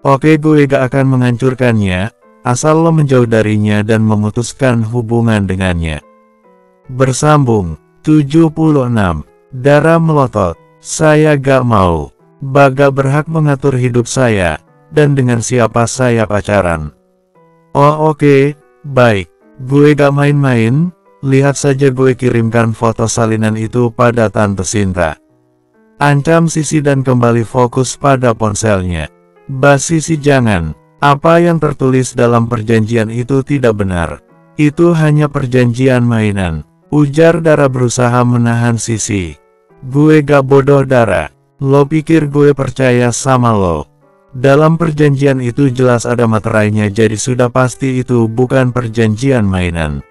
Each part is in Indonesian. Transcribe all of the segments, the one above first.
Oke, gue gak akan menghancurkannya, asal lo menjauh darinya dan memutuskan hubungan dengannya. Bersambung 76. Dara melotot. Saya gak mau. Baga berhak mengatur hidup saya, dan dengan siapa saya pacaran. Oh oke, baik. Gue gak main-main, lihat saja gue kirimkan foto salinan itu pada Tante Sinta. Ancam Sisi dan kembali fokus pada ponselnya. Sisi jangan, apa yang tertulis dalam perjanjian itu tidak benar. Itu hanya perjanjian mainan, ujar Dara berusaha menahan Sisi. Gue gak bodoh Dara, lo pikir gue percaya sama lo? Dalam perjanjian itu jelas ada materainya, jadi sudah pasti itu bukan perjanjian mainan.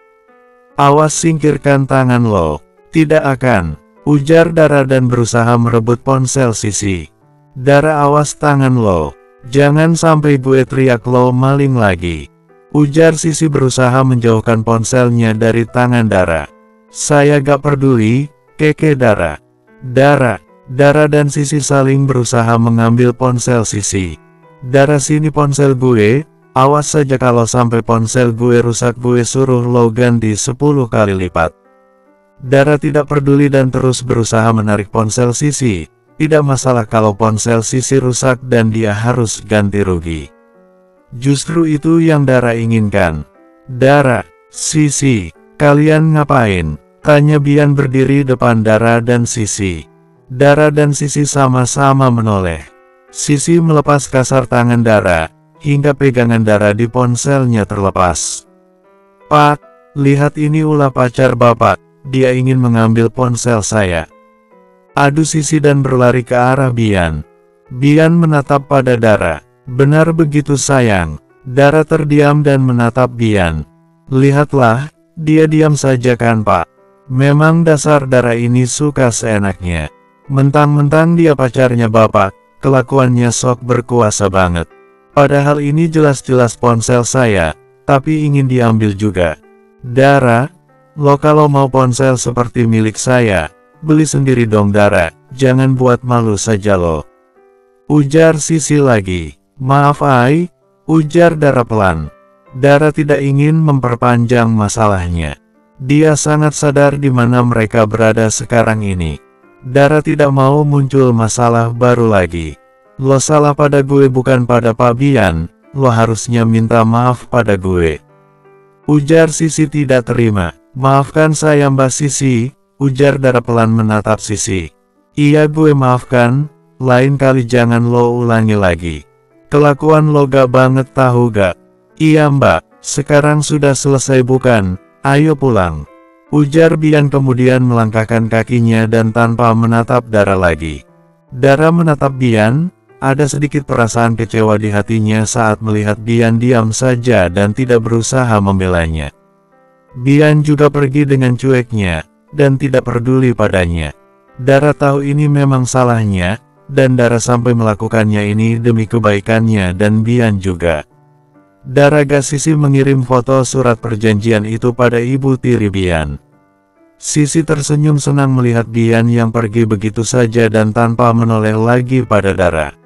Awas singkirkan tangan lo. Tidak akan, ujar Dara dan berusaha merebut ponsel Sisi. Dara awas tangan lo. Jangan sampai gue teriak lo maling lagi, ujar Sisi berusaha menjauhkan ponselnya dari tangan Dara. Saya gak peduli, keke Dara. Dara dan Sisi saling berusaha mengambil ponsel Sisi. Dara sini ponsel gue, awas saja kalau sampai ponsel gue rusak gue suruh lo ganti 10 kali lipat. Dara tidak peduli dan terus berusaha menarik ponsel Sisi. Tidak masalah kalau ponsel Sisi rusak dan dia harus ganti rugi. Justru itu yang Dara inginkan. Dara, Sisi, kalian ngapain? Tanya Bian berdiri depan Dara dan Sisi. Dara dan Sisi sama-sama menoleh. Sisi melepas kasar tangan Dara, hingga pegangan Dara di ponselnya terlepas. Pak, lihat ini ulah pacar bapak, dia ingin mengambil ponsel saya. Adu Sisi dan berlari ke arah Bian. Bian menatap pada Dara. Benar begitu sayang. Dara terdiam dan menatap Bian. Lihatlah, dia diam saja kan Pak. Memang dasar Dara ini suka seenaknya. Mentang-mentang dia pacarnya bapak, kelakuannya sok berkuasa banget. Padahal ini jelas-jelas ponsel saya, tapi ingin diambil juga. Dara, lo kalau mau ponsel seperti milik saya, beli sendiri dong Dara, jangan buat malu saja lo. Ujar Sisi lagi. Maaf Ai, ujar Dara pelan. Dara tidak ingin memperpanjang masalahnya. Dia sangat sadar di mana mereka berada sekarang ini. Dara tidak mau muncul masalah baru lagi. Lo salah pada gue bukan pada Pak Bian, lo harusnya minta maaf pada gue. Ujar Sisi tidak terima. Maafkan saya Mbak Sisi, ujar Dara pelan menatap Sisi. Iya gue maafkan, lain kali jangan lo ulangi lagi. Kelakuan lo gak banget tahu gak? Iya mbak, sekarang sudah selesai bukan? Ayo pulang. Ujar Bian kemudian melangkahkan kakinya dan tanpa menatap Dara lagi. Dara menatap Bian, ada sedikit perasaan kecewa di hatinya saat melihat Bian diam saja dan tidak berusaha membelanya. Bian juga pergi dengan cueknya, dan tidak peduli padanya. Dara tahu ini memang salahnya, dan Dara sampai melakukannya ini demi kebaikannya dan Bian juga. Dara gak Sisi mengirim foto surat perjanjian itu pada ibu tiri Bian. Sisi tersenyum senang melihat Bian yang pergi begitu saja dan tanpa menoleh lagi pada Dara.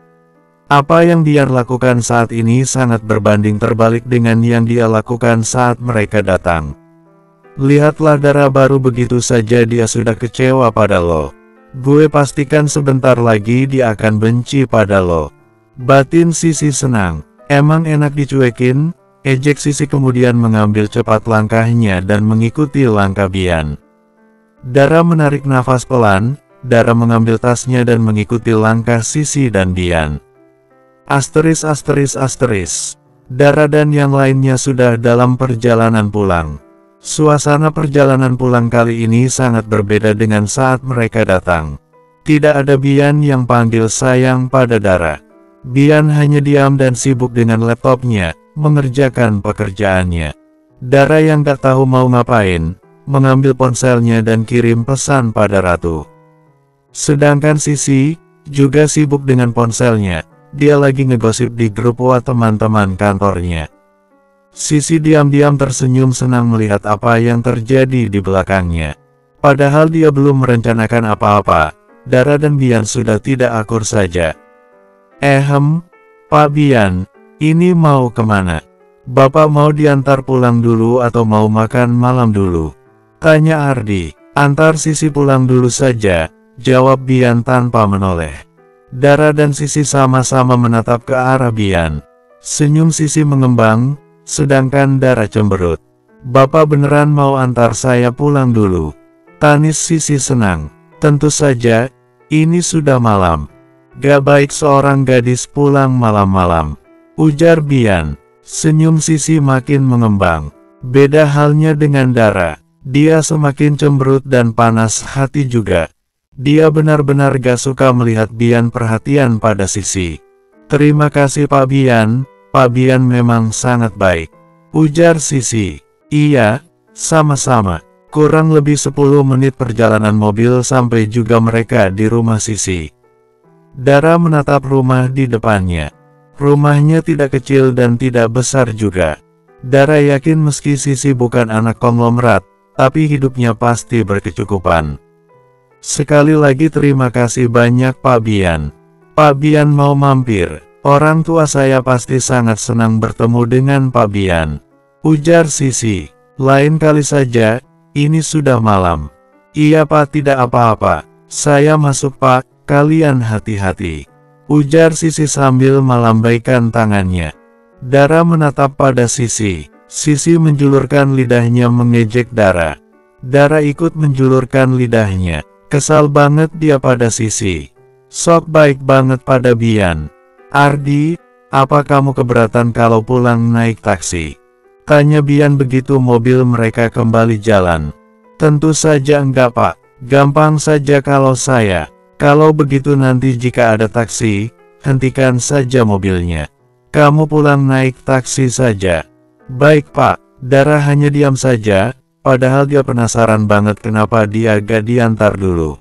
Apa yang dia lakukan saat ini sangat berbanding terbalik dengan yang dia lakukan saat mereka datang. Lihatlah Dara baru begitu saja dia sudah kecewa pada lo. Gue pastikan sebentar lagi dia akan benci pada lo. Batin Sisi senang. Emang enak dicuekin? Ejek Sisi kemudian mengambil cepat langkahnya dan mengikuti langkah Bian. Dara menarik nafas pelan. Dara mengambil tasnya dan mengikuti langkah Sisi dan Bian. Asteris. Dara dan yang lainnya sudah dalam perjalanan pulang. Suasana perjalanan pulang kali ini sangat berbeda dengan saat mereka datang. Tidak ada Bian yang panggil sayang pada Dara. Bian hanya diam dan sibuk dengan laptopnya, mengerjakan pekerjaannya. Dara yang gak tahu mau ngapain, mengambil ponselnya dan kirim pesan pada Ratu. Sedangkan Sisi, juga sibuk dengan ponselnya, dia lagi ngegosip di grup WA teman-teman kantornya. Sisi diam-diam tersenyum senang melihat apa yang terjadi di belakangnya. Padahal dia belum merencanakan apa-apa, Dara dan Bian sudah tidak akur saja. Pak Bian, ini mau kemana? Bapak mau diantar pulang dulu atau mau makan malam dulu? Tanya Ardi. Antar Sisi pulang dulu saja, jawab Bian tanpa menoleh. Dara dan Sisi sama-sama menatap ke arah Bian. Senyum Sisi mengembang, sedangkan Dara cemberut. Bapak beneran mau antar saya pulang dulu? Tangis Sisi senang. Tentu saja, ini sudah malam. Gak baik seorang gadis pulang malam-malam, ujar Bian. Senyum Sisi makin mengembang. Beda halnya dengan Dara. Dia semakin cemberut dan panas hati juga. Dia benar-benar gak suka melihat Bian perhatian pada Sisi. Terima kasih Pak Bian memang sangat baik, ujar Sisi. Iya, sama-sama. Kurang lebih 10 menit perjalanan mobil sampai juga mereka di rumah Sisi. Dara menatap rumah di depannya. Rumahnya tidak kecil dan tidak besar juga. Dara yakin meski Sisi bukan anak konglomerat, tapi hidupnya pasti berkecukupan. Sekali lagi terima kasih banyak Pak Bian. Pak Bian mau mampir. Orang tua saya pasti sangat senang bertemu dengan Pak Bian, ujar Sisi. Lain kali saja, ini sudah malam. Iya Pak, tidak apa-apa. Saya masuk Pak, kalian hati-hati, ujar Sisi sambil melambaikan tangannya. Dara menatap pada Sisi. Sisi menjulurkan lidahnya mengejek Dara. Dara ikut menjulurkan lidahnya. Kesal banget dia pada Sisi. Sok baik banget pada Bian. Ardi, apa kamu keberatan kalau pulang naik taksi? Tanya Bian begitu mobil mereka kembali jalan. Tentu saja enggak Pak, gampang saja kalau saya. Kalau begitu nanti jika ada taksi, hentikan saja mobilnya. Kamu pulang naik taksi saja. Baik Pak. Dara hanya diam saja, padahal dia penasaran banget kenapa dia gak diantar dulu.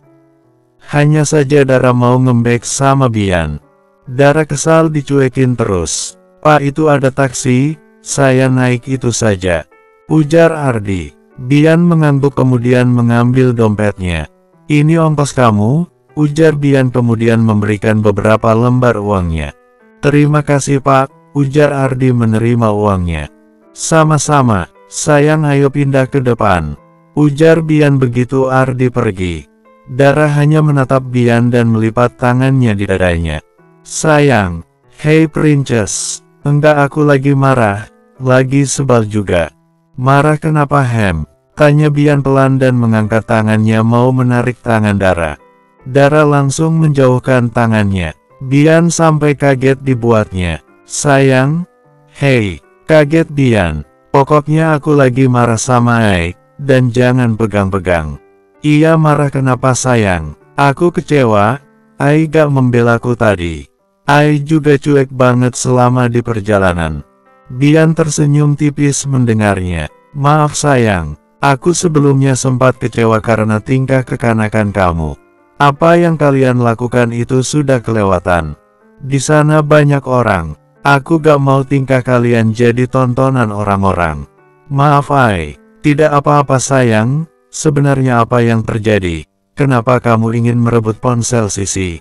Hanya saja Dara mau ngembek sama Bian. Dara kesal dicuekin terus. Pak, itu ada taksi, saya naik itu saja, ujar Ardi. Bian mengangguk kemudian mengambil dompetnya. Ini ongkos kamu, ujar Bian kemudian memberikan beberapa lembar uangnya. Terima kasih Pak, ujar Ardi menerima uangnya. Sama-sama, sayang ayo pindah ke depan, ujar Bian begitu Ardi pergi. Dara hanya menatap Bian dan melipat tangannya di dadanya. Sayang, hey princess, enggak aku lagi marah, lagi sebal juga. Marah kenapa Hem? Tanya Bian pelan dan mengangkat tangannya mau menarik tangan Dara. Dara langsung menjauhkan tangannya. Bian sampai kaget dibuatnya. Sayang, hey. Kaget Bian. Pokoknya aku lagi marah sama Ai, dan jangan pegang-pegang. Iya marah kenapa sayang? Aku kecewa, Ai gak membelaku tadi. Ai juga cuek banget selama di perjalanan. Bian tersenyum tipis mendengarnya. Maaf sayang, aku sebelumnya sempat kecewa karena tingkah kekanakan kamu. Apa yang kalian lakukan itu sudah kelewatan. Di sana banyak orang. Aku gak mau tingkah kalian jadi tontonan orang-orang. Maaf Ai, tidak apa-apa sayang, sebenarnya apa yang terjadi? Kenapa kamu ingin merebut ponsel Sisi?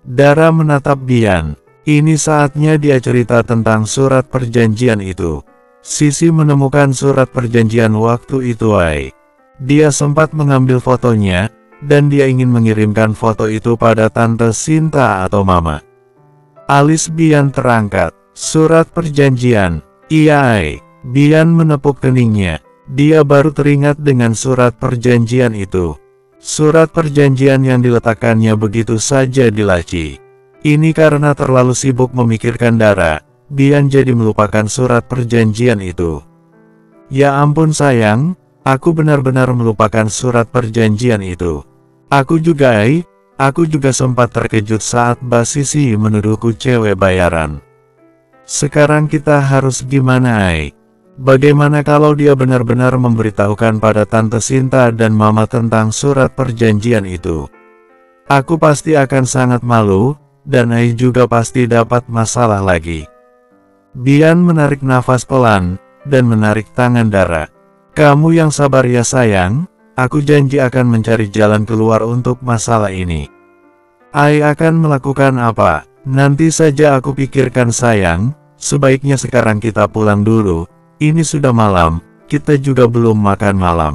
Dara menatap Bian. Ini saatnya dia cerita tentang surat perjanjian itu. Sisi menemukan surat perjanjian waktu itu Ai. Dia sempat mengambil fotonya, dan dia ingin mengirimkan foto itu pada Tante Sinta atau Mama. Alis Bian terangkat. Surat perjanjian. Iya Ai. Bian menepuk keningnya. Dia baru teringat dengan surat perjanjian itu. Surat perjanjian yang diletakkannya begitu saja di laci. Ini karena terlalu sibuk memikirkan Dara, Bian jadi melupakan surat perjanjian itu. Ya ampun sayang, aku benar-benar melupakan surat perjanjian itu. Aku juga Ai. Aku juga sempat terkejut saat Mbak Sisi menuduhku cewek bayaran. Sekarang kita harus gimana Ai? Bagaimana kalau dia benar-benar memberitahukan pada Tante Sinta dan Mama tentang surat perjanjian itu? Aku pasti akan sangat malu, dan Ai juga pasti dapat masalah lagi. Bian menarik nafas pelan, dan menarik tangan Dara. Kamu yang sabar ya sayang. Aku janji akan mencari jalan keluar untuk masalah ini. Ai akan melakukan apa? Nanti saja aku pikirkan sayang, sebaiknya sekarang kita pulang dulu, ini sudah malam, kita juga belum makan malam.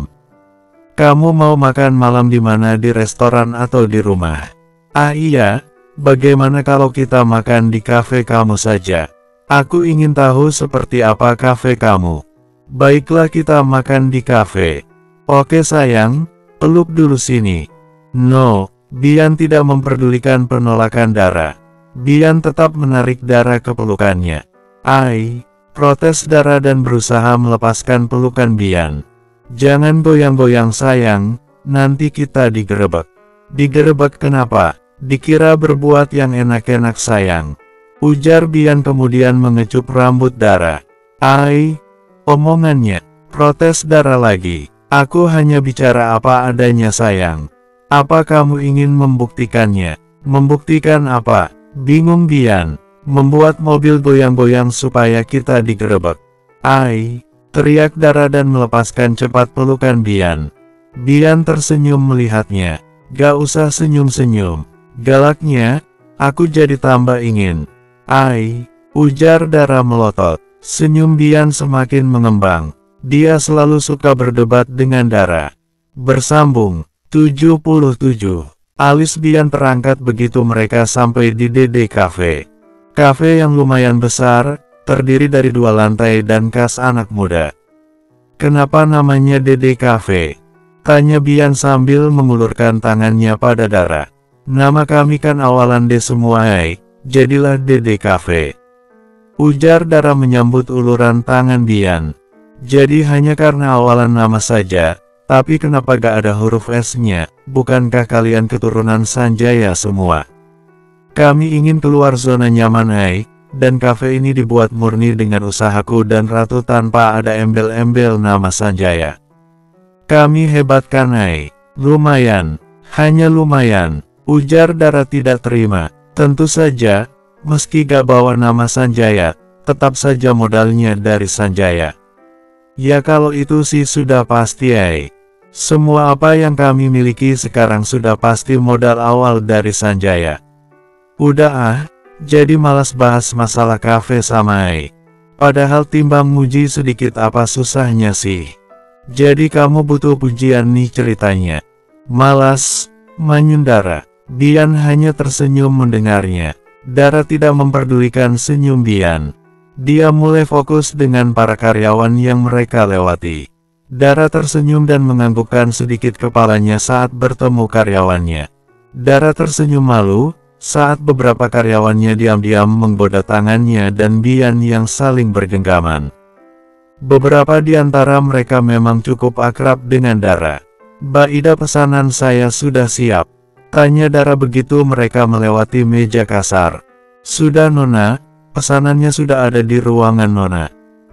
Kamu mau makan malam di mana, di restoran atau di rumah? Ah iya, bagaimana kalau kita makan di kafe kamu saja? Aku ingin tahu seperti apa kafe kamu. Baiklah, kita makan di kafe. Oke sayang, peluk dulu sini. No, Bian tidak memperdulikan penolakan Dara. Bian tetap menarik Dara ke pelukannya. Ai, protes Dara dan berusaha melepaskan pelukan Bian. Jangan goyang-goyang sayang, nanti kita digerebek. Digerebek kenapa? Dikira berbuat yang enak-enak sayang. Ujar Bian kemudian mengecup rambut Dara. Ai, omongannya, protes Dara lagi. Aku hanya bicara apa adanya sayang. Apa kamu ingin membuktikannya? Membuktikan apa? Bingung Bian. Membuat mobil goyang-goyang supaya kita digerebek. Ai, teriak Dara dan melepaskan cepat pelukan Bian. Bian tersenyum melihatnya. Gak usah senyum-senyum. Galaknya, aku jadi tambah ingin. Ai, ujar Dara melotot. Senyum Bian semakin mengembang. Dia selalu suka berdebat dengan Dara. Bersambung. 77. Alis Bian terangkat begitu mereka sampai di Dede Cafe. Cafe yang lumayan besar, terdiri dari 2 lantai dan kas anak muda. Kenapa namanya Dede Cafe? Tanya Bian sambil mengulurkan tangannya pada Dara. Nama kami kan awalan D semua jadilah Dede Cafe. Ujar Dara menyambut uluran tangan Bian. Jadi hanya karena awalan nama saja, tapi kenapa gak ada huruf S-nya? Bukankah kalian keturunan Sanjaya semua? Kami ingin keluar zona nyaman dan kafe ini dibuat murni dengan usahaku dan Ratu tanpa ada embel-embel nama Sanjaya. Kami hebat kan Lumayan, hanya lumayan, ujar Dara tidak terima. Tentu saja, meski gak bawa nama Sanjaya, tetap saja modalnya dari Sanjaya. Ya kalau itu sih sudah pasti Semua apa yang kami miliki sekarang sudah pasti modal awal dari Sanjaya. Udah jadi malas bahas masalah kafe sama Padahal timbang muji sedikit apa susahnya sih. Jadi kamu butuh pujian nih ceritanya. Malas, manyun Dara. Bian hanya tersenyum mendengarnya. Dara tidak memperdulikan senyum Bian. Dia mulai fokus dengan para karyawan yang mereka lewati. Dara tersenyum dan menganggukkan sedikit kepalanya saat bertemu karyawannya. Dara tersenyum malu, saat beberapa karyawannya diam-diam menggoda tangannya dan Bian yang saling bergenggaman. Beberapa di antara mereka memang cukup akrab dengan Dara. Mbak Ida, pesanan saya sudah siap. Tanya Dara begitu mereka melewati meja kasar. Sudah Nona, pesanannya sudah ada di ruangan Nona.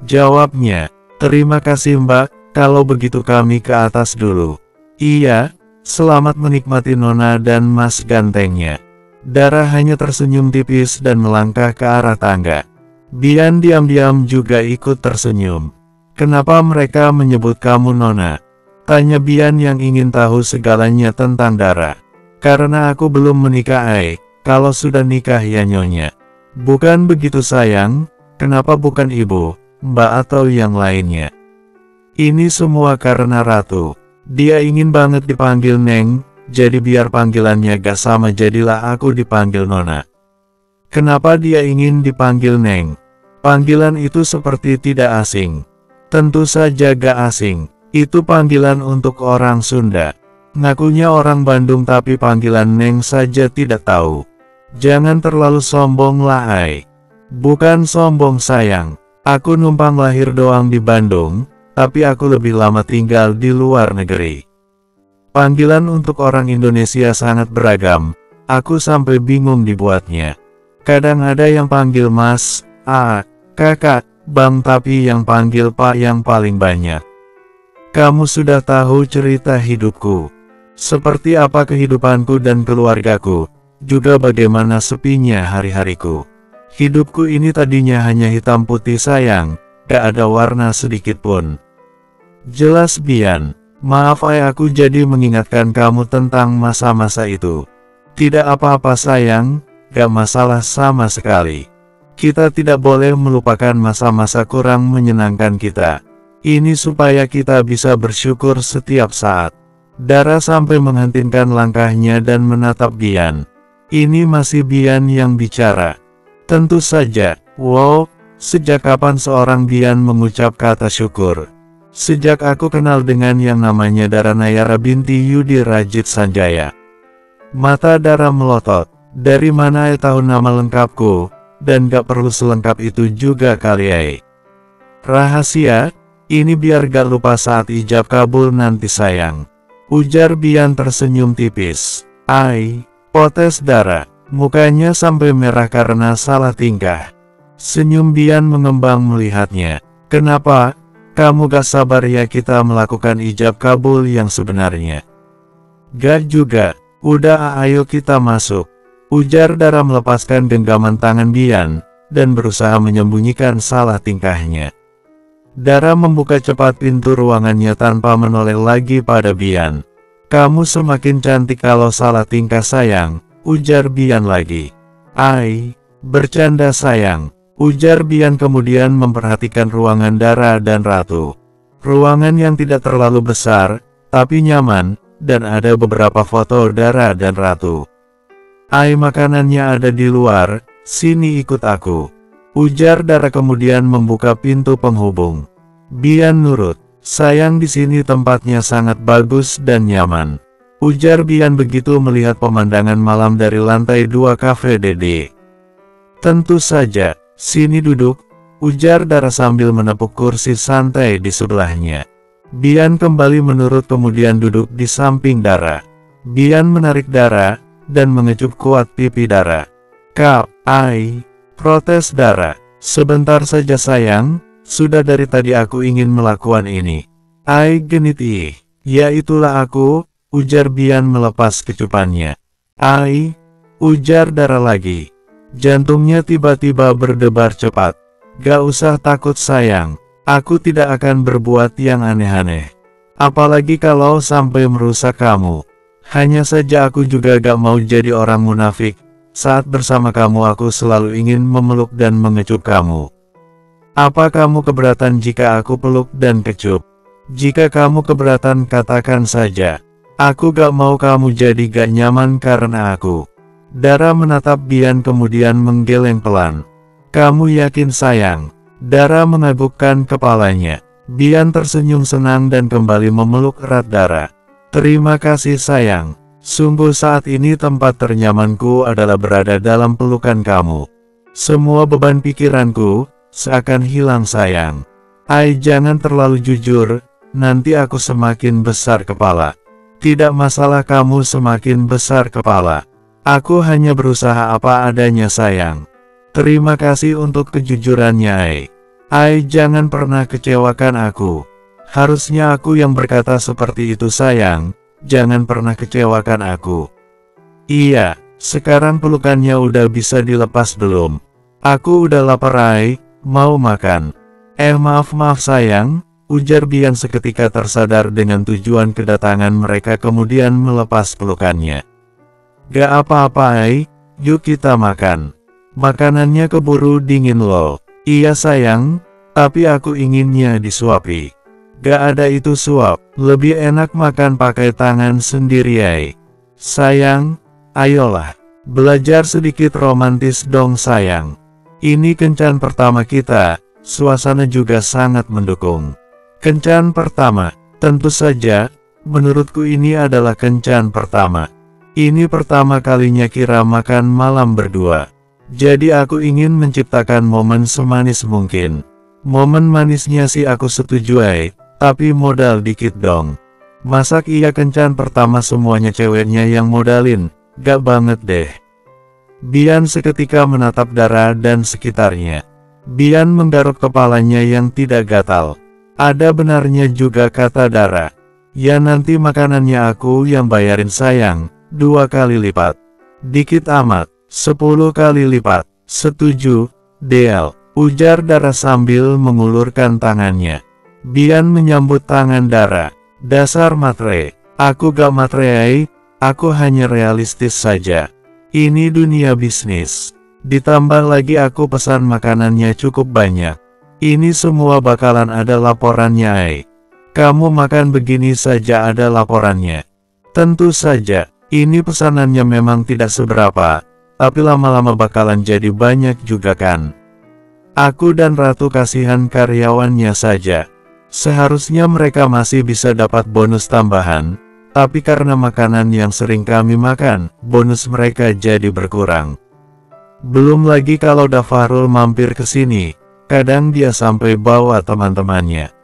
Jawabnya, terima kasih Mbak, kalau begitu kami ke atas dulu. Iya, selamat menikmati Nona dan Mas gantengnya. Dara hanya tersenyum tipis dan melangkah ke arah tangga. Bian diam-diam juga ikut tersenyum. Kenapa mereka menyebut kamu Nona? Tanya Bian yang ingin tahu segalanya tentang Dara. Karena aku belum menikah kalau sudah nikah ya Nyonya. Bukan begitu sayang, kenapa bukan ibu, mbak atau yang lainnya? Ini semua karena Ratu. Dia ingin banget dipanggil Neng. Jadi biar panggilannya gak sama jadilah aku dipanggil Nona. Kenapa dia ingin dipanggil Neng? Panggilan itu seperti tidak asing. Tentu saja gak asing. Itu panggilan untuk orang Sunda. Ngakunya orang Bandung tapi panggilan Neng saja tidak tahu. Jangan terlalu sombong lah Bukan sombong sayang. Aku numpang lahir doang di Bandung, tapi aku lebih lama tinggal di luar negeri. Panggilan untuk orang Indonesia sangat beragam, aku sampai bingung dibuatnya. Kadang ada yang panggil Mas, Kakak, Bang tapi yang panggil Pak yang paling banyak. Kamu sudah tahu cerita hidupku. Seperti apa kehidupanku dan keluargaku, juga bagaimana sepinya hari-hariku. Hidupku ini tadinya hanya hitam putih sayang, gak ada warna sedikit pun. Jelas Bian. Maaf aku jadi mengingatkan kamu tentang masa-masa itu. Tidak apa-apa sayang, gak masalah sama sekali. Kita tidak boleh melupakan masa-masa kurang menyenangkan kita. Ini supaya kita bisa bersyukur setiap saat. Dara sampai menghentikan langkahnya dan menatap Bian. Ini masih Bian yang bicara. Tentu saja. Wow, sejak kapan seorang Bian mengucap kata syukur? Sejak aku kenal dengan yang namanya Dara Nayara binti Yudi Rajit Sanjaya. Mata Dara melotot. Dari mana tahu nama lengkapku? Dan gak perlu selengkap itu juga kali ya. Rahasia? Ini biar gak lupa saat ijab kabul nanti sayang. Ujar Bian tersenyum tipis. Ai, potes Dara. Mukanya sampai merah karena salah tingkah. Senyum Bian mengembang melihatnya. Kenapa? Kamu gak sabar ya kita melakukan ijab kabul yang sebenarnya? Gak juga. Udah ayo kita masuk. Ujar Dara melepaskan genggaman tangan Bian, dan berusaha menyembunyikan salah tingkahnya. Dara membuka cepat pintu ruangannya tanpa menoleh lagi pada Bian. Kamu semakin cantik kalau salah tingkah sayang, ujar Bian lagi. Ai, bercanda sayang, ujar Bian kemudian memperhatikan ruangan Dara dan Ratu. Ruangan yang tidak terlalu besar, tapi nyaman, dan ada beberapa foto Dara dan Ratu. Ai, makanannya ada di luar, sini ikut aku. Ujar Dara kemudian membuka pintu penghubung. Bian nurut. Sayang di sini tempatnya sangat bagus dan nyaman. Ujar Bian begitu melihat pemandangan malam dari lantai 2 kafe Dede. Tentu saja, sini duduk. Ujar Dara sambil menepuk kursi santai di sebelahnya. Bian kembali menurut kemudian duduk di samping Dara. Bian menarik Dara, dan mengecup kuat pipi Dara. Kap, Ai. Protes Dara. Sebentar saja sayang, sudah dari tadi aku ingin melakukan ini. Ai genit ih. Ya itulah aku, ujar Bian melepas kecupannya. Ai, ujar Dara lagi. Jantungnya tiba-tiba berdebar cepat. Gak usah takut sayang, aku tidak akan berbuat yang aneh-aneh. Apalagi kalau sampai merusak kamu. Hanya saja aku juga gak mau jadi orang munafik. Saat bersama kamu aku selalu ingin memeluk dan mengecup kamu. Apa kamu keberatan jika aku peluk dan kecup? Jika kamu keberatan katakan saja. Aku gak mau kamu jadi gak nyaman karena aku. Dara menatap Bian kemudian menggeleng pelan. Kamu yakin sayang? Dara menganggukkan kepalanya. Bian tersenyum senang dan kembali memeluk erat Dara. Terima kasih sayang. Sungguh saat ini tempat ternyamanku adalah berada dalam pelukan kamu. Semua beban pikiranku seakan hilang sayang. Ai jangan terlalu jujur, nanti aku semakin besar kepala. Tidak masalah kamu semakin besar kepala. Aku hanya berusaha apa adanya sayang. Terima kasih untuk kejujurannya Ai. Ai jangan pernah kecewakan aku. Harusnya aku yang berkata seperti itu sayang. Jangan pernah kecewakan aku. Iya, sekarang pelukannya udah bisa dilepas belum? Aku udah lapar Ai, mau makan. Maaf sayang, ujar Bian seketika tersadar dengan tujuan kedatangan mereka kemudian melepas pelukannya. Gak apa-apa Ai, yuk kita makan. Makanannya keburu dingin loh. Iya sayang, tapi aku inginnya disuapi. Gak ada itu suap, lebih enak makan pakai tangan sendiri Ai. Sayang, ayolah, belajar sedikit romantis dong sayang. Ini kencan pertama kita, suasana juga sangat mendukung. Kencan pertama, tentu saja, menurutku ini adalah kencan pertama. Ini pertama kalinya Kira makan malam berdua. Jadi aku ingin menciptakan momen semanis mungkin. Momen manisnya sih aku setuju Ai. Tapi modal dikit dong. Masak iya kencan pertama semuanya ceweknya yang modalin, gak banget deh. Bian seketika menatap Dara dan sekitarnya. Bian menggaruk kepalanya yang tidak gatal. Ada benarnya juga kata Dara. Ya nanti makanannya aku yang bayarin sayang, 2 kali lipat. Dikit amat, 10 kali lipat. Setuju, Del, ujar Dara sambil mengulurkan tangannya. Bian menyambut tangan Dara. Dasar matre. Aku gak matre Ai, aku hanya realistis saja. Ini dunia bisnis. Ditambah lagi aku pesan makanannya cukup banyak. Ini semua bakalan ada laporannya, ay. Kamu makan begini saja ada laporannya. Tentu saja, ini pesanannya memang tidak seberapa, tapi lama-lama bakalan jadi banyak juga kan. Aku dan Ratu kasihan karyawannya saja. Seharusnya mereka masih bisa dapat bonus tambahan, tapi karena makanan yang sering kami makan, bonus mereka jadi berkurang. Belum lagi kalau Dafarul mampir ke sini, kadang dia sampai bawa teman-temannya.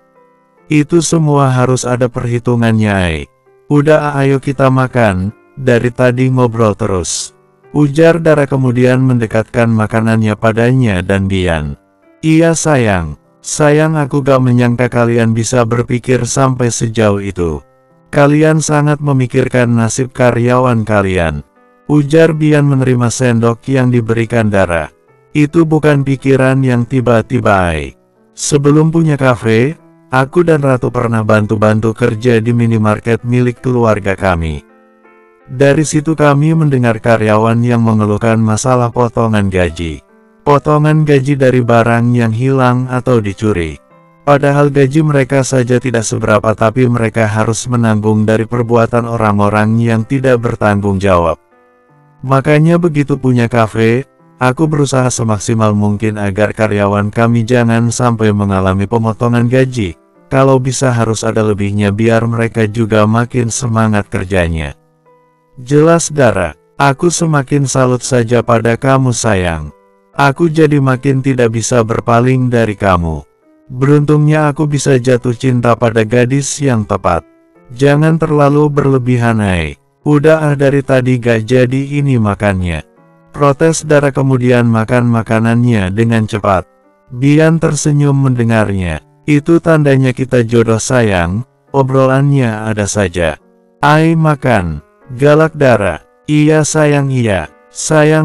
Itu semua harus ada perhitungannya, ay. Udah, ayo kita makan, dari tadi ngobrol terus. Ujar Dara kemudian mendekatkan makanannya padanya dan Bian. Iya sayang, aku gak menyangka kalian bisa berpikir sampai sejauh itu. Kalian sangat memikirkan nasib karyawan kalian. Ujar Bian menerima sendok yang diberikan Dara. Itu bukan pikiran yang tiba-tiba, ay. Sebelum punya kafe, aku dan Ratu pernah bantu-bantu kerja di minimarket milik keluarga kami. Dari situ kami mendengar karyawan yang mengeluhkan masalah potongan gaji. Potongan gaji dari barang yang hilang atau dicuri. Padahal gaji mereka saja tidak seberapa, tapi mereka harus menanggung dari perbuatan orang-orang yang tidak bertanggung jawab. Makanya begitu punya kafe, aku berusaha semaksimal mungkin agar karyawan kami jangan sampai mengalami pemotongan gaji. Kalau bisa harus ada lebihnya biar mereka juga makin semangat kerjanya. Jelas Dara, aku semakin salut saja pada kamu sayang. Aku jadi makin tidak bisa berpaling dari kamu. Beruntungnya aku bisa jatuh cinta pada gadis yang tepat. Jangan terlalu berlebihan, ay. Udah dari tadi gak jadi ini makannya. Protes Dara kemudian makan makanannya dengan cepat. Bian tersenyum mendengarnya. Itu tandanya kita jodoh sayang, obrolannya ada saja. Ai makan, galak Dara. Iya sayang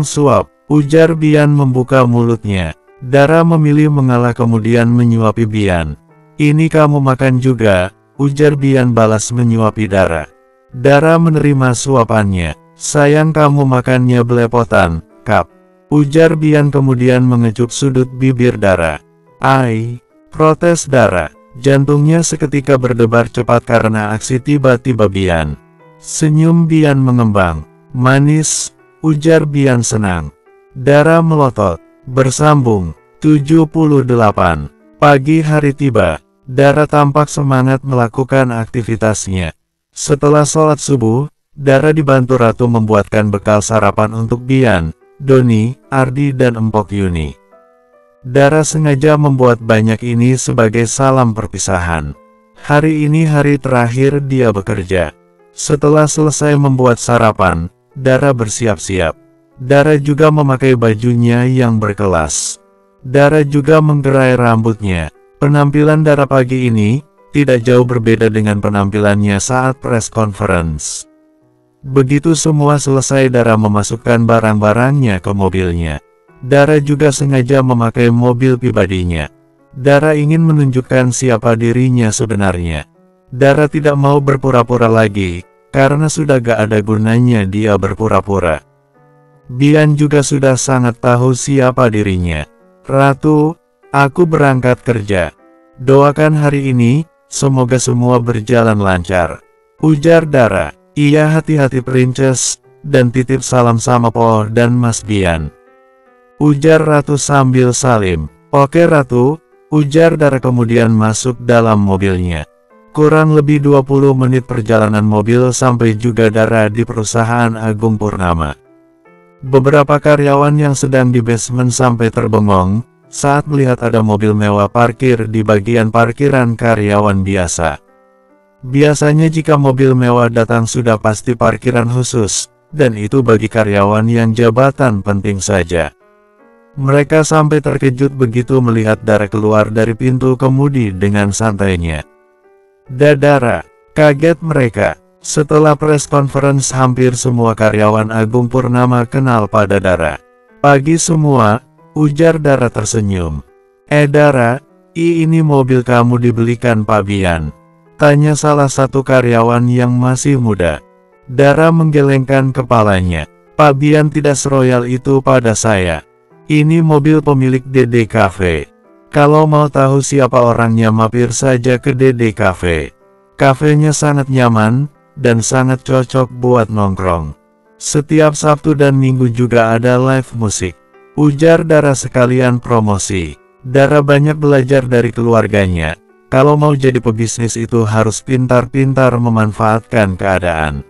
suap, ujar Bian membuka mulutnya. Dara memilih mengalah kemudian menyuapi Bian. Ini kamu makan juga, ujar Bian balas menyuapi Dara. Dara menerima suapannya. Sayang kamu makannya belepotan, kap. Ujar Bian kemudian mengecup sudut bibir Dara. Ai, protes Dara. Jantungnya seketika berdebar cepat karena aksi tiba-tiba Bian. Senyum Bian mengembang. Manis, ujar Bian senang. Dara melotot. Bersambung. 78. Pagi hari tiba. Dara tampak semangat melakukan aktivitasnya. Setelah sholat subuh, Dara dibantu Ratu membuatkan bekal sarapan untuk Bian, Doni, Ardi dan Empok Yuni. Dara sengaja membuat banyak ini sebagai salam perpisahan. Hari ini hari terakhir dia bekerja. Setelah selesai membuat sarapan, Dara bersiap-siap. Dara juga memakai bajunya yang berkelas. Dara juga menggerai rambutnya. Penampilan Dara pagi ini tidak jauh berbeda dengan penampilannya saat press conference. Begitu semua selesai, Dara memasukkan barang-barangnya ke mobilnya. Dara juga sengaja memakai mobil pribadinya. Dara ingin menunjukkan siapa dirinya sebenarnya. Dara tidak mau berpura-pura lagi, karena sudah gak ada gunanya dia berpura-pura. Bian juga sudah sangat tahu siapa dirinya. Ratu, aku berangkat kerja. Doakan hari ini, semoga semua berjalan lancar. Ujar Dara. Iya hati-hati Princess, dan titip salam sama Po dan Mas Bian. Ujar Ratu sambil salim. Oke Ratu, ujar Dara kemudian masuk dalam mobilnya. Kurang lebih 20 menit perjalanan mobil sampai juga Dara di perusahaan Agung Purnama. Beberapa karyawan yang sedang di basement sampai terbengong saat melihat ada mobil mewah parkir di bagian parkiran karyawan biasa. Biasanya jika mobil mewah datang sudah pasti parkiran khusus, dan itu bagi karyawan yang jabatan penting saja. Mereka sampai terkejut begitu melihat Dara keluar dari pintu kemudi dengan santainya. Dara, kaget mereka. Setelah press conference hampir semua karyawan Agung Purnama kenal pada Dara. Pagi semua, ujar Dara tersenyum. Dara, ini mobil kamu dibelikan Pak Bian? Tanya salah satu karyawan yang masih muda. Dara menggelengkan kepalanya. Pak Bian tidak seroyal itu pada saya. Ini mobil pemilik Dede Cafe. Kalau mau tahu siapa orangnya mampir saja ke Dede Cafe. Kafenya sangat nyaman, dan sangat cocok buat nongkrong. Setiap Sabtu dan Minggu juga ada live musik. Ujar Dara sekalian promosi. Dara banyak belajar dari keluarganya. Kalau mau jadi pebisnis itu harus pintar-pintar memanfaatkan keadaan.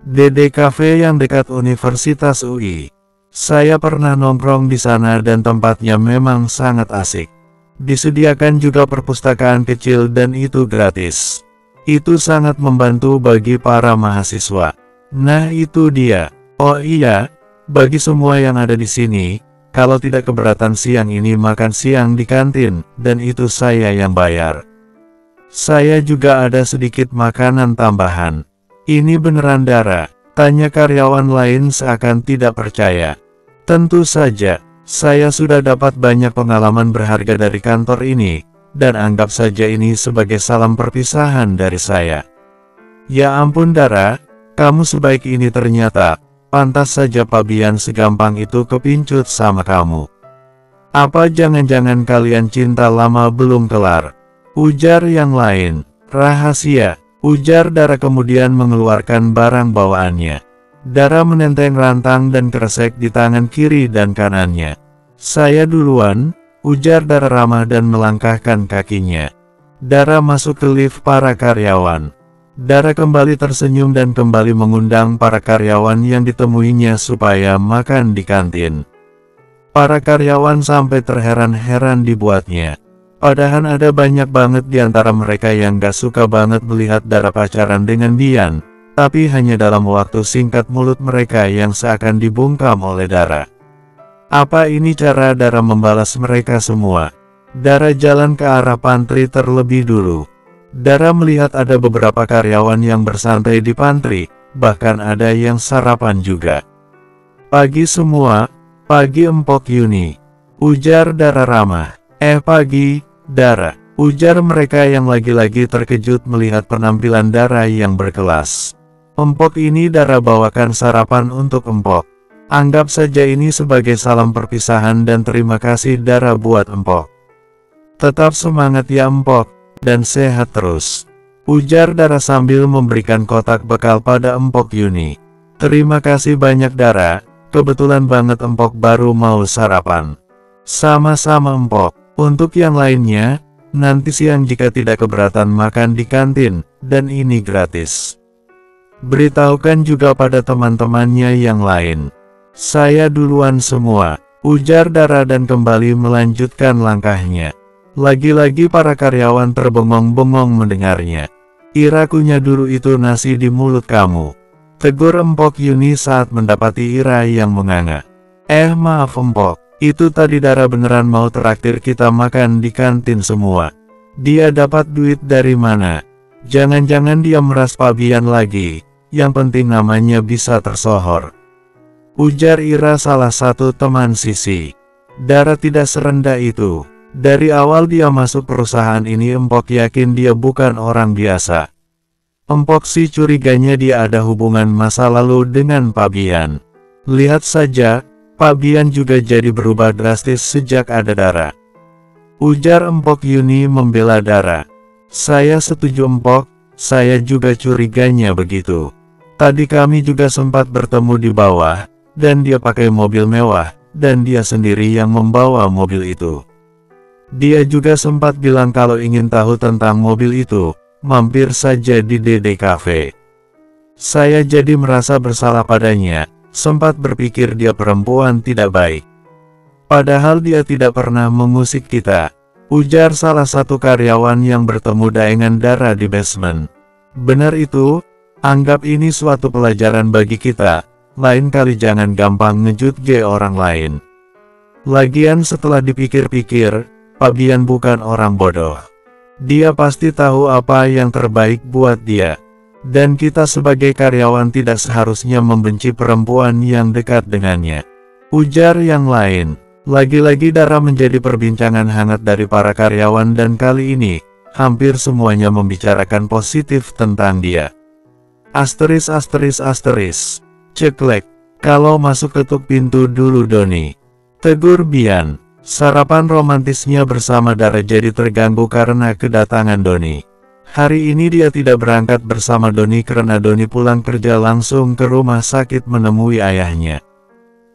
Dede Cafe yang dekat Universitas UI. Saya pernah nongkrong di sana dan tempatnya memang sangat asik. Disediakan juga perpustakaan kecil dan itu gratis. Itu sangat membantu bagi para mahasiswa. Nah itu dia. Oh iya, bagi semua yang ada di sini, kalau tidak keberatan siang ini makan siang di kantin, dan itu saya yang bayar. Saya juga ada sedikit makanan tambahan. Ini beneran Dara? Tanya karyawan lain seakan tidak percaya. Tentu saja, saya sudah dapat banyak pengalaman berharga dari kantor ini, dan anggap saja ini sebagai salam perpisahan dari saya. Ya ampun Dara, kamu sebaik ini ternyata, pantas saja Pak Bian segampang itu kepincut sama kamu. Apa jangan-jangan kalian cinta lama belum kelar? Ujar yang lain. Rahasia. Ujar Dara kemudian mengeluarkan barang bawaannya. Dara menenteng rantang dan kresek di tangan kiri dan kanannya. Saya duluan, ujar Dara ramah dan melangkahkan kakinya. Dara masuk ke lift para karyawan. Dara kembali tersenyum dan kembali mengundang para karyawan yang ditemuinya supaya makan di kantin. Para karyawan sampai terheran-heran dibuatnya. Padahal ada banyak banget di antara mereka yang gak suka banget melihat Dara pacaran dengan Bian, tapi hanya dalam waktu singkat mulut mereka yang seakan dibungkam oleh Dara. Apa ini cara Dara membalas mereka semua? Dara jalan ke arah pantry terlebih dulu. Dara melihat ada beberapa karyawan yang bersantai di pantry, bahkan ada yang sarapan juga. Pagi semua, pagi Empok Yuni, ujar Dara ramah. Pagi, Dara, ujar mereka yang lagi-lagi terkejut melihat penampilan Dara yang berkelas. Empok ini Dara bawakan sarapan untuk Empok. Anggap saja ini sebagai salam perpisahan dan terima kasih Dara buat Empok. Tetap semangat ya Empok, dan sehat terus. Ujar Dara sambil memberikan kotak bekal pada Empok Yuni. Terima kasih banyak Dara, kebetulan banget Empok baru mau sarapan. Sama-sama Empok. Untuk yang lainnya, nanti siang jika tidak keberatan makan di kantin, dan ini gratis. Beritahukan juga pada teman-temannya yang lain. Saya duluan semua, ujar Dara dan kembali melanjutkan langkahnya. Lagi-lagi para karyawan terbengong-bengong mendengarnya. Irakunya dulu itu nasi di mulut kamu. Tegur Empok Yuni saat mendapati Ira yang menganga. Maaf Empok. Itu tadi Dara beneran mau traktir kita makan di kantin semua. Dia dapat duit dari mana? Jangan-jangan dia meras Pak Bian lagi, yang penting namanya bisa tersohor. Ujar Ira salah satu teman Sisi. Dara tidak serendah itu. Dari awal dia masuk perusahaan ini Empok yakin dia bukan orang biasa. Empok sih curiganya dia ada hubungan masa lalu dengan Pak Bian. Lihat saja, Pak Bian juga jadi berubah drastis sejak ada Dara. Ujar Empok Yuni membela Dara. Saya setuju Empok, saya juga curiganya begitu. Tadi kami juga sempat bertemu di bawah, dan dia pakai mobil mewah, dan dia sendiri yang membawa mobil itu. Dia juga sempat bilang kalau ingin tahu tentang mobil itu, mampir saja di Dede Cafe. Saya jadi merasa bersalah padanya. Sempat berpikir dia perempuan tidak baik. Padahal dia tidak pernah mengusik kita. Ujar salah satu karyawan yang bertemu dengan Dara di basement. Benar itu, anggap ini suatu pelajaran bagi kita. Lain kali jangan gampang ngejut orang lain. Lagian setelah dipikir-pikir, Pak Bian bukan orang bodoh. Dia pasti tahu apa yang terbaik buat dia. Dan kita sebagai karyawan tidak seharusnya membenci perempuan yang dekat dengannya. Ujar yang lain. Lagi-lagi Dara menjadi perbincangan hangat dari para karyawan dan kali ini, hampir semuanya membicarakan positif tentang dia. Ceklek. Kalau masuk ketuk pintu dulu Doni, tegur Bian. Sarapan romantisnya bersama Dara jadi terganggu karena kedatangan Doni. Hari ini dia tidak berangkat bersama Doni karena Doni pulang kerja langsung ke rumah sakit menemui ayahnya.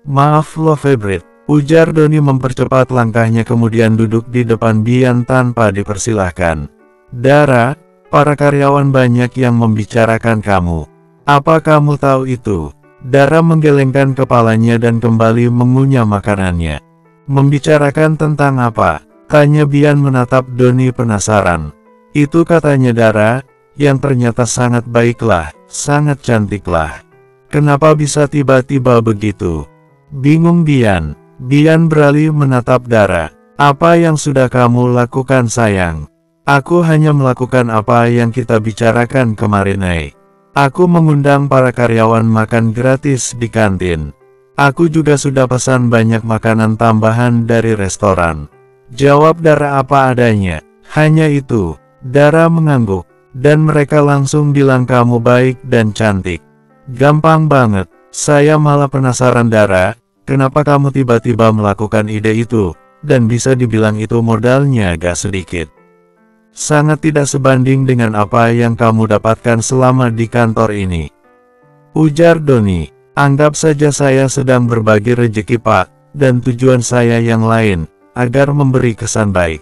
Maaf lo Febrit, ujar Doni mempercepat langkahnya kemudian duduk di depan Bian tanpa dipersilahkan. Dara, para karyawan banyak yang membicarakan kamu. Apa kamu tahu itu? Dara menggelengkan kepalanya dan kembali mengunyah makanannya. Membicarakan tentang apa? Tanya Bian menatap Doni penasaran. Itu katanya Dara, yang ternyata sangat baiklah, sangat cantiklah. Kenapa bisa tiba-tiba begitu? Bingung Bian. Bian beralih menatap Dara. Apa yang sudah kamu lakukan sayang? Aku hanya melakukan apa yang kita bicarakan kemarin Aku mengundang para karyawan makan gratis di kantin. Aku juga sudah pesan banyak makanan tambahan dari restoran. Jawab Dara apa adanya. Hanya itu. Dara mengangguk. Dan mereka langsung bilang kamu baik dan cantik. Gampang banget. Saya malah penasaran Dara. Kenapa kamu tiba-tiba melakukan ide itu? Dan bisa dibilang itu modalnya agak sedikit. Sangat tidak sebanding dengan apa yang kamu dapatkan selama di kantor ini. Ujar Doni. Anggap saja saya sedang berbagi rejeki Pak, dan tujuan saya yang lain, agar memberi kesan baik.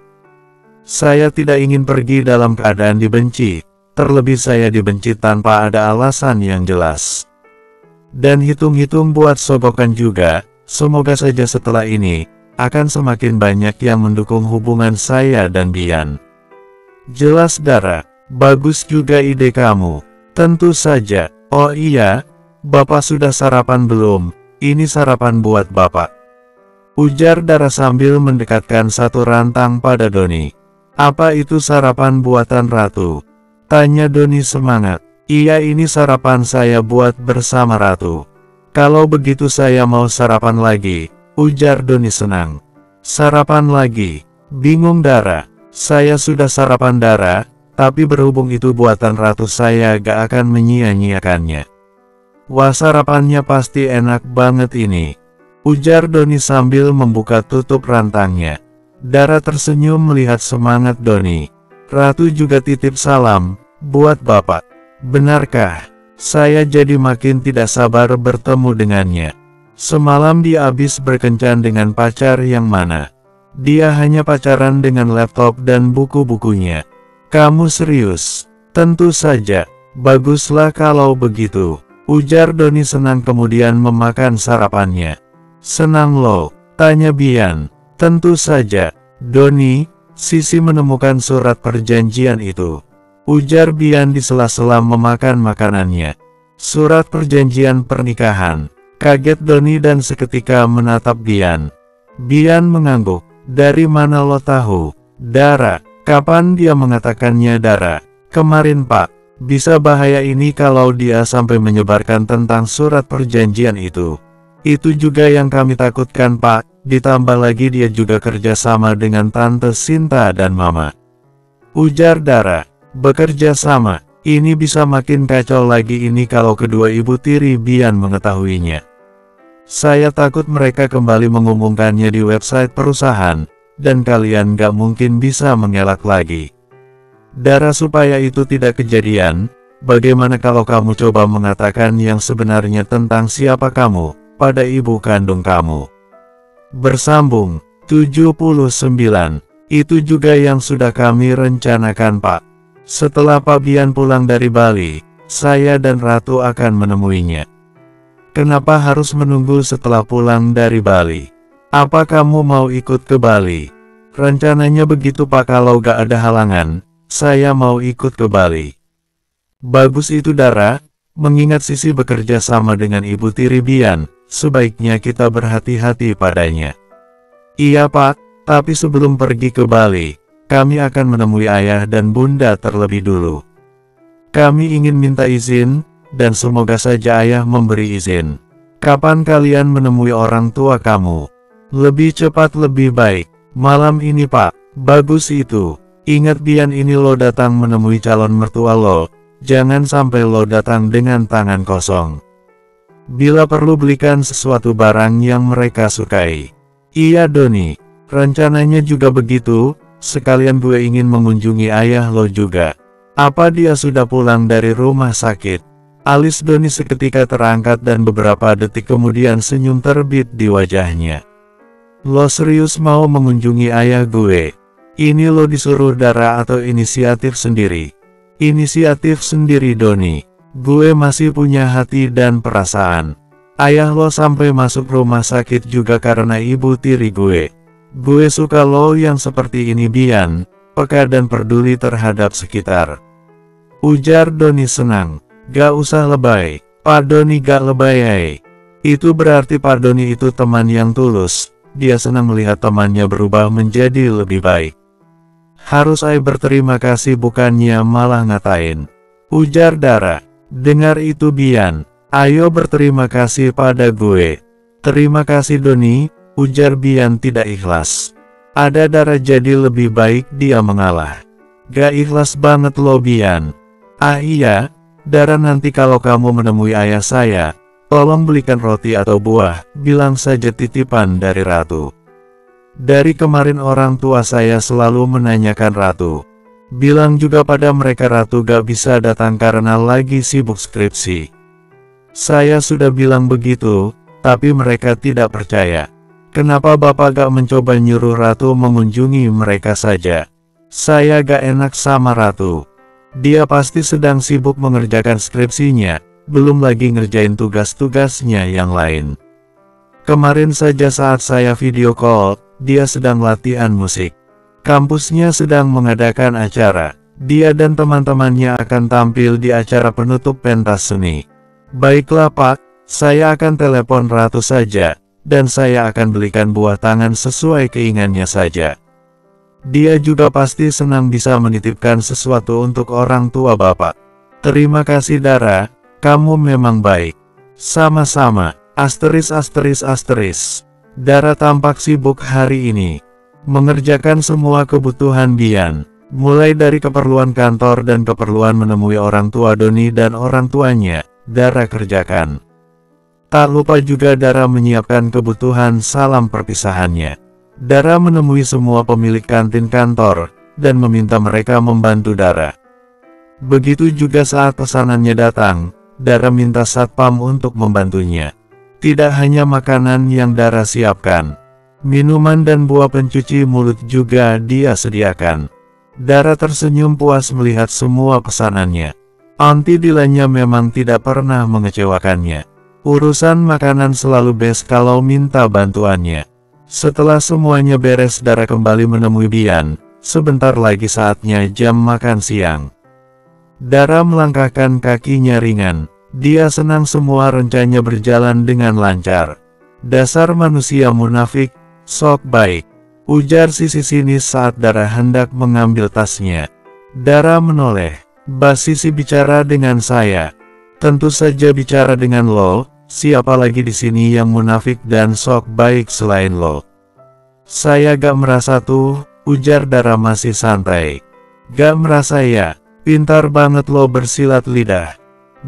Saya tidak ingin pergi dalam keadaan dibenci, terlebih saya dibenci tanpa ada alasan yang jelas. Dan hitung-hitung buat sogokan juga, semoga saja setelah ini, akan semakin banyak yang mendukung hubungan saya dan Bian. Jelas Dara, bagus juga ide kamu. Tentu saja, oh iya, Bapak sudah sarapan belum? Ini sarapan buat Bapak. Ujar Dara sambil mendekatkan satu rantang pada Doni. Apa itu sarapan buatan Ratu? Tanya Doni semangat. Iya ini sarapan saya buat bersama Ratu. Kalau begitu saya mau sarapan lagi, ujar Doni senang. Sarapan lagi? Bingung Dara. Saya sudah sarapan Dara, tapi berhubung itu buatan Ratu saya gak akan menyia-nyiakannya. Wah sarapannya pasti enak banget ini. Ujar Doni sambil membuka tutup rantangnya. Dara tersenyum melihat semangat Doni. Ratu juga titip salam, buat Bapak. Benarkah? Saya jadi makin tidak sabar bertemu dengannya. Semalam dia habis berkencan dengan pacar yang mana? Dia hanya pacaran dengan laptop dan buku-bukunya. Kamu serius? Tentu saja. Baguslah kalau begitu. Ujar Doni senang kemudian memakan sarapannya. Senang lo? Tanya Bian. Tentu saja, Doni. Sisi menemukan surat perjanjian itu. Ujar Bian di sela-sela memakan makanannya. Surat perjanjian pernikahan. Kaget Doni dan seketika menatap Bian. Bian mengangguk. Dari mana lo tahu? Dara. Kapan dia mengatakannya Dara? Kemarin Pak. Bisa bahaya ini kalau dia sampai menyebarkan tentang surat perjanjian itu. Itu juga yang kami takutkan Pak, ditambah lagi dia juga kerja sama dengan Tante Sinta dan Mama. Ujar Dara, bekerja sama, ini bisa makin kacau lagi ini kalau kedua ibu tiri Bian mengetahuinya. Saya takut mereka kembali mengumumkannya di website perusahaan, dan kalian gak mungkin bisa mengelak lagi. Dara supaya itu tidak kejadian, bagaimana kalau kamu coba mengatakan yang sebenarnya tentang siapa kamu, pada ibu kandung kamu. Bersambung, 79, itu juga yang sudah kami rencanakan Pak. Setelah Pak Bian pulang dari Bali, saya dan Ratu akan menemuinya. Kenapa harus menunggu setelah pulang dari Bali? Apa kamu mau ikut ke Bali? Rencananya begitu Pak kalau gak ada halangan. Saya mau ikut ke Bali. Bagus itu Dara, mengingat Sisi bekerja sama dengan ibu tiri Bian, sebaiknya kita berhati-hati padanya. Iya Pak, tapi sebelum pergi ke Bali, kami akan menemui ayah dan bunda terlebih dulu. Kami ingin minta izin, dan semoga saja ayah memberi izin. Kapan kalian menemui orang tua kamu? Lebih cepat lebih baik. Malam ini Pak, bagus itu. Ingat Bian ini lo datang menemui calon mertua lo, jangan sampai lo datang dengan tangan kosong. Bila perlu belikan sesuatu barang yang mereka sukai. Iya Doni, rencananya juga begitu, sekalian gue ingin mengunjungi ayah lo juga. Apa dia sudah pulang dari rumah sakit? Alis Doni seketika terangkat dan beberapa detik kemudian senyum terbit di wajahnya. Lo serius mau mengunjungi ayah gue? Ini lo disuruh Dara atau inisiatif sendiri? Inisiatif sendiri Doni. Gue masih punya hati dan perasaan. Ayah lo sampai masuk rumah sakit juga karena ibu tiri gue. Gue suka lo yang seperti ini Bian, peka dan peduli terhadap sekitar. Ujar Doni senang. Gak usah lebay, Pak Doni gak lebay. Itu berarti Pak Doni itu teman yang tulus. Dia senang melihat temannya berubah menjadi lebih baik. Harus berterima kasih bukannya malah ngatain. Ujar Dara. Dengar itu Bian, ayo berterima kasih pada gue. Terima kasih Doni, ujar Bian tidak ikhlas. Ada Dara jadi lebih baik dia mengalah. Gak ikhlas banget lo Bian. Ah iya, Dara nanti kalau kamu menemui ayah saya, tolong belikan roti atau buah, bilang saja titipan dari Ratu. Dari kemarin orang tua saya selalu menanyakan Ratu. Bilang juga pada mereka Ratu gak bisa datang karena lagi sibuk skripsi. Saya sudah bilang begitu, tapi mereka tidak percaya. Kenapa Bapak gak mencoba nyuruh Ratu mengunjungi mereka saja? Saya gak enak sama Ratu. Dia pasti sedang sibuk mengerjakan skripsinya, belum lagi ngerjain tugas-tugasnya yang lain. Kemarin saja saat saya video call, dia sedang latihan musik. Kampusnya sedang mengadakan acara. Dia dan teman-temannya akan tampil di acara penutup pentas seni. Baiklah Pak, saya akan telepon Ratu saja, dan saya akan belikan buah tangan sesuai keinginannya saja. Dia juga pasti senang bisa menitipkan sesuatu untuk orang tua Bapak. Terima kasih Dara, kamu memang baik. Sama-sama, asteris. Dara tampak sibuk hari ini. Mengerjakan semua kebutuhan Bian, mulai dari keperluan kantor dan keperluan menemui orang tua Doni dan orang tuanya, Dara kerjakan. Tak lupa juga Dara menyiapkan kebutuhan salam perpisahannya. Dara menemui semua pemilik kantin kantor, dan meminta mereka membantu Dara. Begitu juga saat pesanannya datang, Dara minta satpam untuk membantunya. Tidak hanya makanan yang Dara siapkan. Minuman dan buah pencuci mulut juga dia sediakan. Dara tersenyum puas melihat semua pesanannya. Aunty Dilanya memang tidak pernah mengecewakannya. Urusan makanan selalu best kalau minta bantuannya. Setelah semuanya beres Dara kembali menemui Bian. Sebentar lagi saatnya jam makan siang. Dara melangkahkan kakinya ringan. Dia senang semua rencananya berjalan dengan lancar. Dasar manusia munafik. Sok baik, ujar Sisi sinis saat Dara hendak mengambil tasnya. Dara menoleh. Bas Sisi bicara dengan saya. Tentu saja bicara dengan lo, siapa lagi di sini yang munafik dan sok baik selain lo? Saya gak merasa tuh, ujar Dara masih santai. Gak merasa ya, pintar banget lo bersilat lidah.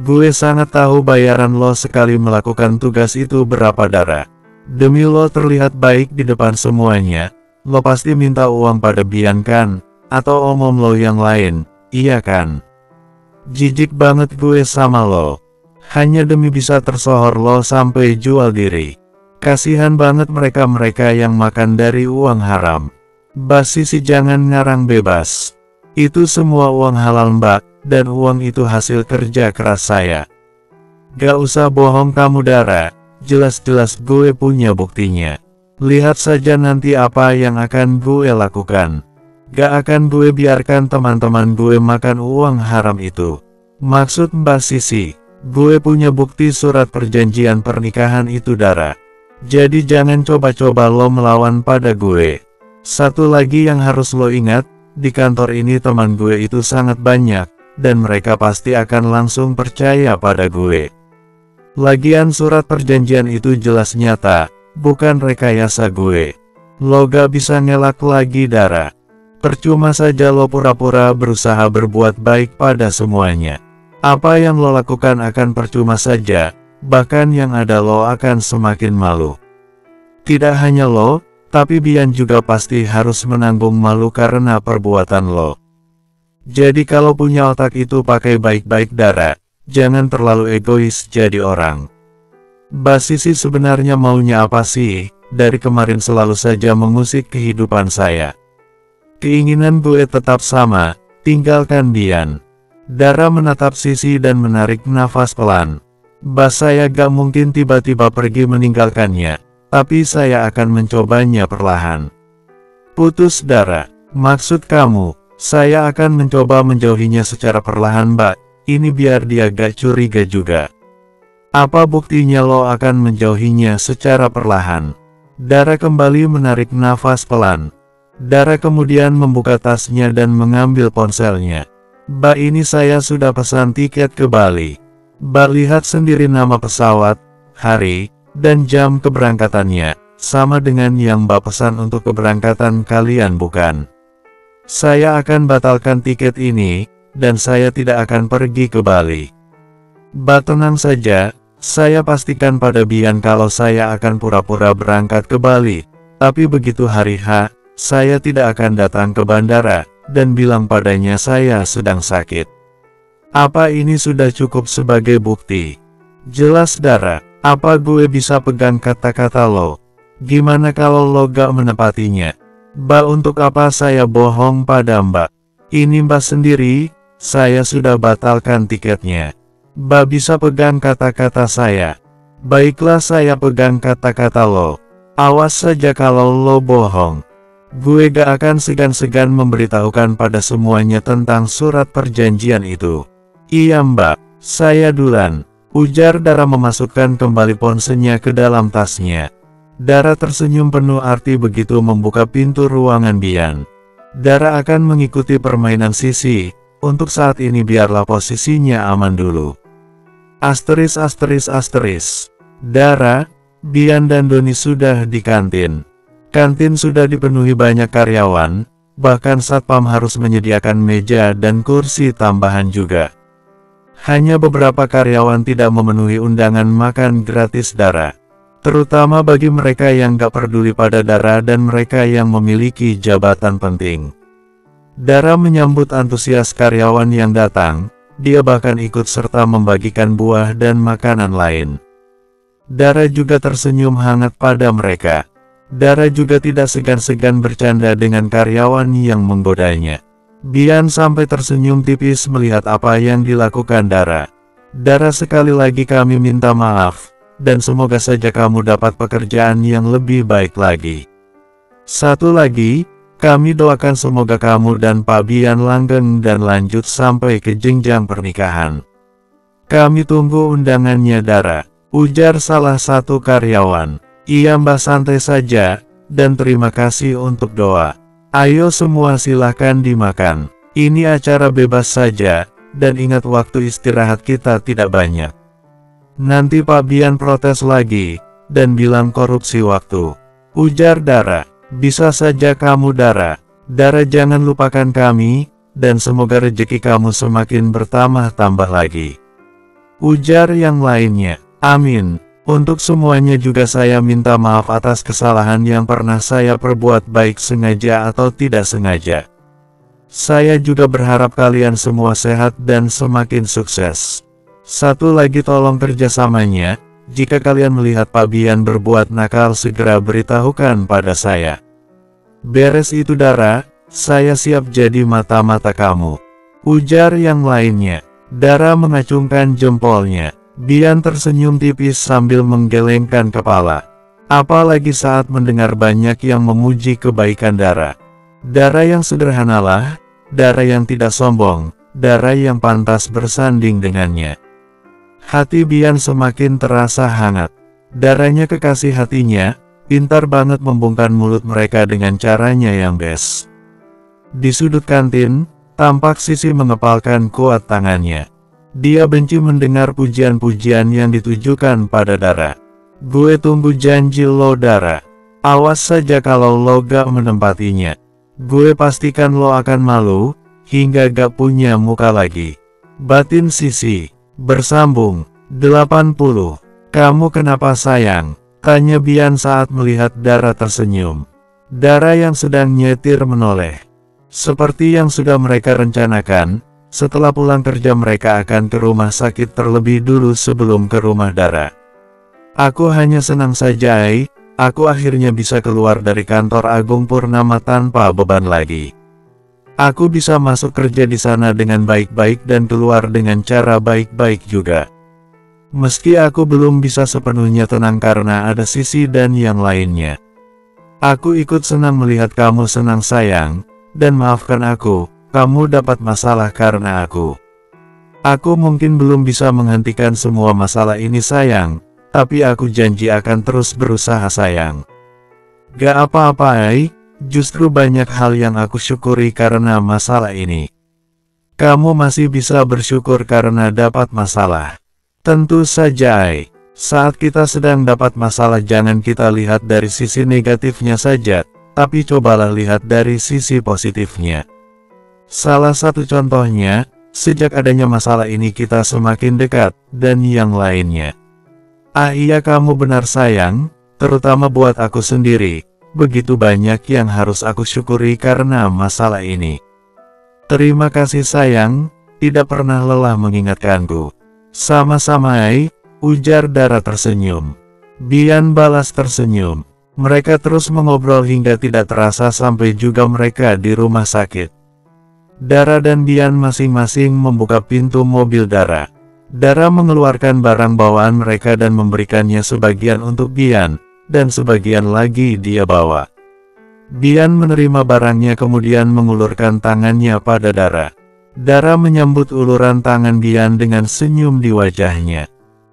Gue sangat tahu bayaran lo sekali melakukan tugas itu berapa Dara. Demi lo terlihat baik di depan semuanya, lo pasti minta uang pada Bian kan? Atau om lo yang lain, iya kan? Jijik banget gue sama lo. Hanya demi bisa tersohor lo sampai jual diri. Kasihan banget mereka-mereka yang makan dari uang haram. Bas Sisi jangan ngarang bebas. Itu semua uang halal mbak, dan uang itu hasil kerja keras saya. Gak usah bohong kamu Dara. Jelas-jelas gue punya buktinya. Lihat saja nanti apa yang akan gue lakukan. Gak akan gue biarkan teman-teman gue makan uang haram itu. Maksud Mbak Sisi, gue punya bukti surat perjanjian pernikahan itu Dara. Jadi jangan coba-coba lo melawan pada gue. Satu lagi yang harus lo ingat, di kantor ini teman gue itu sangat banyak, dan mereka pasti akan langsung percaya pada gue. Lagian surat perjanjian itu jelas nyata, bukan rekayasa gue. Lo gak bisa ngelak lagi Dara. Percuma saja lo pura-pura berusaha berbuat baik pada semuanya. Apa yang lo lakukan akan percuma saja, bahkan yang ada lo akan semakin malu. Tidak hanya lo, tapi Bian juga pasti harus menanggung malu karena perbuatan lo. Jadi kalau punya otak itu pakai baik-baik Dara, jangan terlalu egois jadi orang. Mbak Sisi sebenarnya maunya apa sih? Dari kemarin selalu saja mengusik kehidupan saya. Keinginan gue tetap sama, tinggalkan Bian. Dara menatap Sisi dan menarik nafas pelan. Mbak saya gak mungkin tiba-tiba pergi meninggalkannya, tapi saya akan mencobanya perlahan. Putus Dara, maksud kamu, saya akan mencoba menjauhinya secara perlahan Mbak, ini biar dia gak curiga juga. Apa buktinya lo akan menjauhinya secara perlahan? Dara kembali menarik nafas pelan. Dara kemudian membuka tasnya dan mengambil ponselnya. Mbak ini saya sudah pesan tiket ke Bali. Mbak lihat sendiri nama pesawat, hari, dan jam keberangkatannya, sama dengan yang Mbak pesan untuk keberangkatan kalian bukan? Saya akan batalkan tiket ini, dan saya tidak akan pergi ke Bali. Mbak tenang saja, saya pastikan pada Bian kalau saya akan pura-pura berangkat ke Bali, tapi begitu hari H, saya tidak akan datang ke bandara, dan bilang padanya saya sedang sakit. Apa ini sudah cukup sebagai bukti? Jelas Dara, apa gue bisa pegang kata-kata lo? Gimana kalau lo gak menepatinya? Mbak untuk apa saya bohong pada Mbak? Ini Mbak sendiri, saya sudah batalkan tiketnya. Mbak bisa pegang kata-kata saya. Baiklah saya pegang kata-kata lo. Awas saja kalau lo bohong. Gue gak akan segan-segan memberitahukan pada semuanya tentang surat perjanjian itu. Iya Mbak, saya duluan, ujar Dara memasukkan kembali ponselnya ke dalam tasnya. Dara tersenyum penuh arti begitu membuka pintu ruangan Bian. Dara akan mengikuti permainan Sisi, untuk saat ini biarlah posisinya aman dulu. Asteris. Dara, Bian dan Doni sudah di kantin. Kantin sudah dipenuhi banyak karyawan, bahkan satpam harus menyediakan meja dan kursi tambahan juga. Hanya beberapa karyawan tidak memenuhi undangan makan gratis Dara. Terutama bagi mereka yang gak peduli pada Dara dan mereka yang memiliki jabatan penting. Dara menyambut antusias karyawan yang datang, dia bahkan ikut serta membagikan buah dan makanan lain. Dara juga tersenyum hangat pada mereka. Dara juga tidak segan-segan bercanda dengan karyawan yang menggodanya. Bian sampai tersenyum tipis melihat apa yang dilakukan Dara. Dara sekali lagi kami minta maaf. Dan semoga saja kamu dapat pekerjaan yang lebih baik lagi. Satu lagi, kami doakan semoga kamu dan Pak Bian langgeng dan lanjut sampai ke jenjang pernikahan. Kami tunggu undangannya Dara, ujar salah satu karyawan. Iya Mbak santai saja, dan terima kasih untuk doa. Ayo semua silahkan dimakan. Ini acara bebas saja, dan ingat waktu istirahat kita tidak banyak. Nanti Pak Bian protes lagi, dan bilang korupsi waktu. Ujar Dara, bisa saja kamu Dara. Dara jangan lupakan kami, dan semoga rezeki kamu semakin bertambah-tambah lagi. Ujar yang lainnya, amin. Untuk semuanya juga saya minta maaf atas kesalahan yang pernah saya perbuat baik sengaja atau tidak sengaja. Saya juga berharap kalian semua sehat dan semakin sukses. Satu lagi tolong kerjasamanya, jika kalian melihat Pak Bian berbuat nakal segera beritahukan pada saya. Beres itu Dara, saya siap jadi mata-mata kamu. Ujar yang lainnya. Dara mengacungkan jempolnya. Bian tersenyum tipis sambil menggelengkan kepala. Apalagi saat mendengar banyak yang memuji kebaikan Dara. Dara yang sederhanalah, Dara yang tidak sombong, Dara yang pantas bersanding dengannya. Hati Bian semakin terasa hangat. Daranya kekasih hatinya, pintar banget membungkam mulut mereka dengan caranya yang best. Di sudut kantin, tampak Sisi mengepalkan kuat tangannya. Dia benci mendengar pujian-pujian yang ditujukan pada Dara. Gue tunggu janji lo Dara. Awas saja kalau lo gak menempatinya. Gue pastikan lo akan malu, hingga gak punya muka lagi. Batin Sisi. Bersambung. 80. Kamu kenapa sayang? Tanya Bian saat melihat Dara tersenyum. Dara yang sedang nyetir menoleh. Seperti yang sudah mereka rencanakan, setelah pulang kerja mereka akan ke rumah sakit terlebih dulu sebelum ke rumah Dara. Aku hanya senang saja, aku akhirnya bisa keluar dari kantor Agung Purnama tanpa beban lagi. Aku bisa masuk kerja di sana dengan baik-baik dan keluar dengan cara baik-baik juga. Meski aku belum bisa sepenuhnya tenang karena ada Sisi dan yang lainnya. Aku ikut senang melihat kamu senang sayang, dan maafkan aku, kamu dapat masalah karena aku. Aku mungkin belum bisa menghentikan semua masalah ini sayang, tapi aku janji akan terus berusaha sayang. Gak apa-apa, justru banyak hal yang aku syukuri karena masalah ini. Kamu masih bisa bersyukur karena dapat masalah. Tentu saja, saat kita sedang dapat masalah jangan kita lihat dari sisi negatifnya saja, tapi cobalah lihat dari sisi positifnya. Salah satu contohnya, sejak adanya masalah ini kita semakin dekat, dan yang lainnya. Iya kamu benar sayang, terutama buat aku sendiri, begitu banyak yang harus aku syukuri karena masalah ini. Terima kasih sayang, tidak pernah lelah mengingatkanku. Sama-sama, ujar Dara tersenyum. Bian balas tersenyum. Mereka terus mengobrol hingga tidak terasa sampai juga mereka di rumah sakit. Dara dan Bian masing-masing membuka pintu mobil Dara. Dara mengeluarkan barang bawaan mereka dan memberikannya sebagian untuk Bian, dan sebagian lagi dia bawa. Bian menerima barangnya kemudian mengulurkan tangannya pada Dara. Dara menyambut uluran tangan Bian dengan senyum di wajahnya.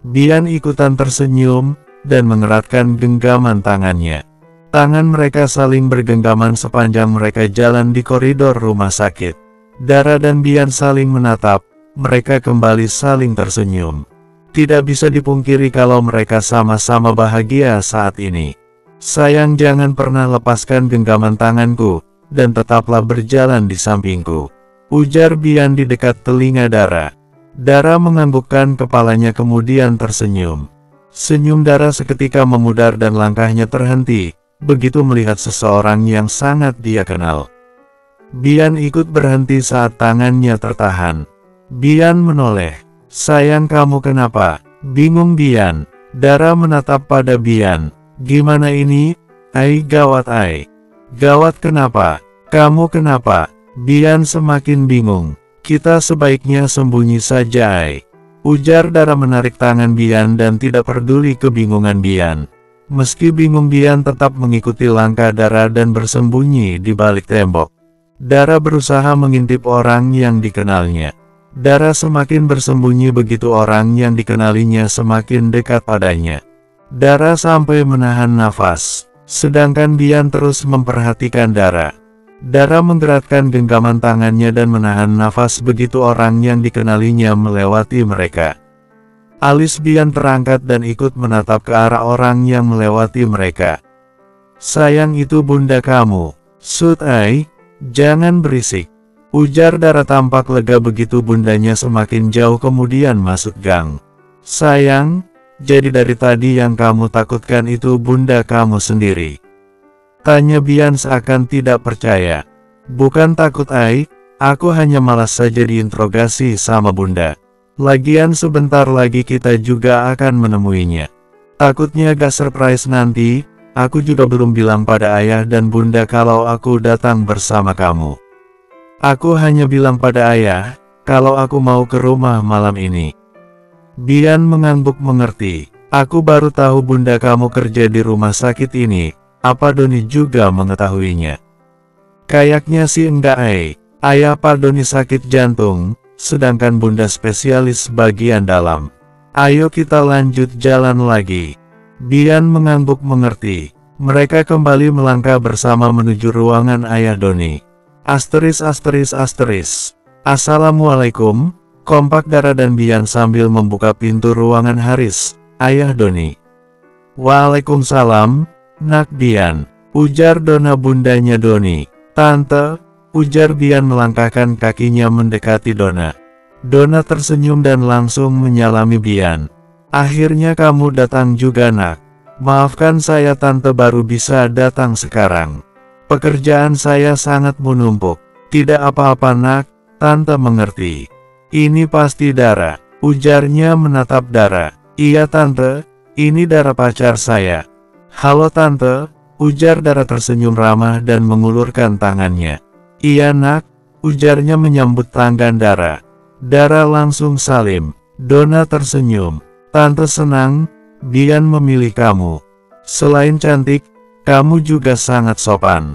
Bian ikutan tersenyum, dan mengeratkan genggaman tangannya. Tangan mereka saling bergenggaman sepanjang mereka jalan di koridor rumah sakit. Dara dan Bian saling menatap, mereka kembali saling tersenyum. Tidak bisa dipungkiri kalau mereka sama-sama bahagia saat ini. Sayang jangan pernah lepaskan genggaman tanganku, dan tetaplah berjalan di sampingku. Ujar Bian di dekat telinga Dara. Dara menganggukkan kepalanya kemudian tersenyum. Senyum Dara seketika memudar dan langkahnya terhenti, begitu melihat seseorang yang sangat dia kenal. Bian ikut berhenti saat tangannya tertahan. Bian menoleh. Sayang kamu kenapa? Bingung Bian. Dara menatap pada Bian. Gimana ini? Gawat Gawat kenapa? Kamu kenapa? Bian semakin bingung. Kita sebaiknya sembunyi saja ujar Dara menarik tangan Bian dan tidak peduli kebingungan Bian. Meski bingung Bian tetap mengikuti langkah Dara dan bersembunyi di balik tembok. Dara berusaha mengintip orang yang dikenalnya. Dara semakin bersembunyi begitu orang yang dikenalinya semakin dekat padanya. Dara sampai menahan nafas, sedangkan Bian terus memperhatikan Dara. Dara menggerakkan genggaman tangannya dan menahan nafas begitu orang yang dikenalinya melewati mereka. Alis Bian terangkat dan ikut menatap ke arah orang yang melewati mereka. Sayang itu bunda kamu. Sut jangan berisik. Ujar Dara tampak lega begitu bundanya semakin jauh kemudian masuk gang. Sayang, jadi dari tadi yang kamu takutkan itu bunda kamu sendiri? Tanya Bian seakan tidak percaya. Bukan takut aku hanya malas saja diinterogasi sama bunda. Lagian sebentar lagi kita juga akan menemuinya. Takutnya gak surprise nanti, aku juga belum bilang pada ayah dan bunda kalau aku datang bersama kamu. Aku hanya bilang pada ayah, kalau aku mau ke rumah malam ini. Bian mengangguk mengerti. Aku baru tahu bunda kamu kerja di rumah sakit ini. Apa Doni juga mengetahuinya? Kayaknya sih enggak Ayah Pak Doni sakit jantung, sedangkan bunda spesialis bagian dalam. Ayo kita lanjut jalan lagi. Bian mengangguk mengerti. Mereka kembali melangkah bersama menuju ruangan ayah Doni. Assalamualaikum, kompak Dara dan Bian sambil membuka pintu ruangan Haris, ayah Doni. Waalaikumsalam, Nak Bian, ujar Dona bundanya Doni. Tante, ujar Bian melangkahkan kakinya mendekati Dona. Dona tersenyum dan langsung menyalami Bian. Akhirnya kamu datang juga nak. Maafkan saya tante baru bisa datang sekarang. Pekerjaan saya sangat menumpuk. Tidak apa-apa nak, tante mengerti. Ini pasti Dara, ujarnya menatap Dara. Iya tante, ini Dara pacar saya. Halo tante, ujar Dara tersenyum ramah dan mengulurkan tangannya. Iya nak, ujarnya menyambut tangan Dara. Dara langsung salim. Donna tersenyum. Tante senang, Bian memilih kamu. Selain cantik, kamu juga sangat sopan.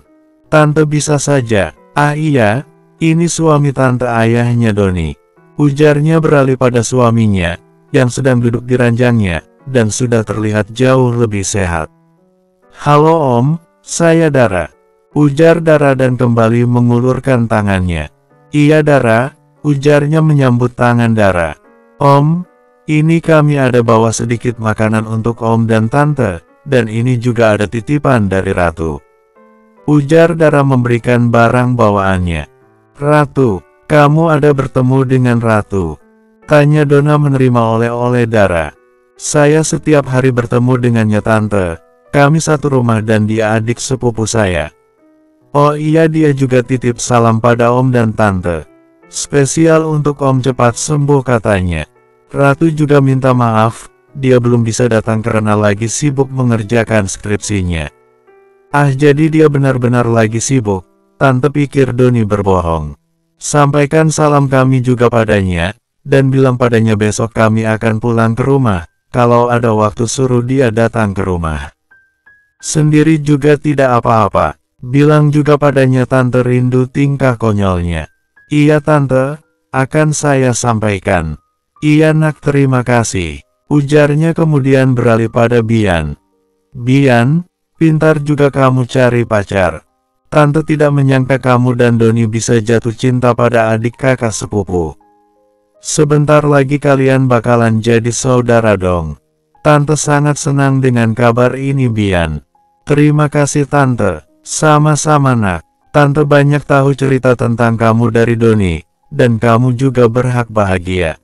Tante bisa saja. Ah iya, ini suami tante ayahnya Doni. Ujarnya beralih pada suaminya, yang sedang duduk di ranjangnya, dan sudah terlihat jauh lebih sehat. Halo Om, saya Dara. Ujar Dara dan kembali mengulurkan tangannya. Iya Dara, ujarnya menyambut tangan Dara. Om, ini kami ada bawa sedikit makanan untuk Om dan Tante, dan ini juga ada titipan dari Ratu. Ujar Dara memberikan barang bawaannya. Ratu, kamu ada bertemu dengan Ratu? Tanya Donna menerima oleh-oleh Dara. Saya setiap hari bertemu dengannya Tante, kami satu rumah dan dia adik sepupu saya. Oh iya dia juga titip salam pada Om dan Tante. Spesial untuk Om cepat sembuh katanya. Ratu juga minta maaf, dia belum bisa datang karena lagi sibuk mengerjakan skripsinya. Ah jadi dia benar-benar lagi sibuk, Tante pikir Doni berbohong. Sampaikan salam kami juga padanya, dan bilang padanya besok kami akan pulang ke rumah, kalau ada waktu suruh dia datang ke rumah. Sendiri juga tidak apa-apa, bilang juga padanya Tante rindu tingkah konyolnya. Iya Tante, akan saya sampaikan. Iya nak terima kasih, ujarnya kemudian beralih pada Bian. Bian, pintar juga kamu cari pacar. Tante tidak menyangka kamu dan Doni bisa jatuh cinta pada adik kakak sepupu. Sebentar lagi kalian bakalan jadi saudara dong. Tante sangat senang dengan kabar ini Bian. Terima kasih Tante, sama-sama nak. Tante banyak tahu cerita tentang kamu dari Doni, dan kamu juga berhak bahagia.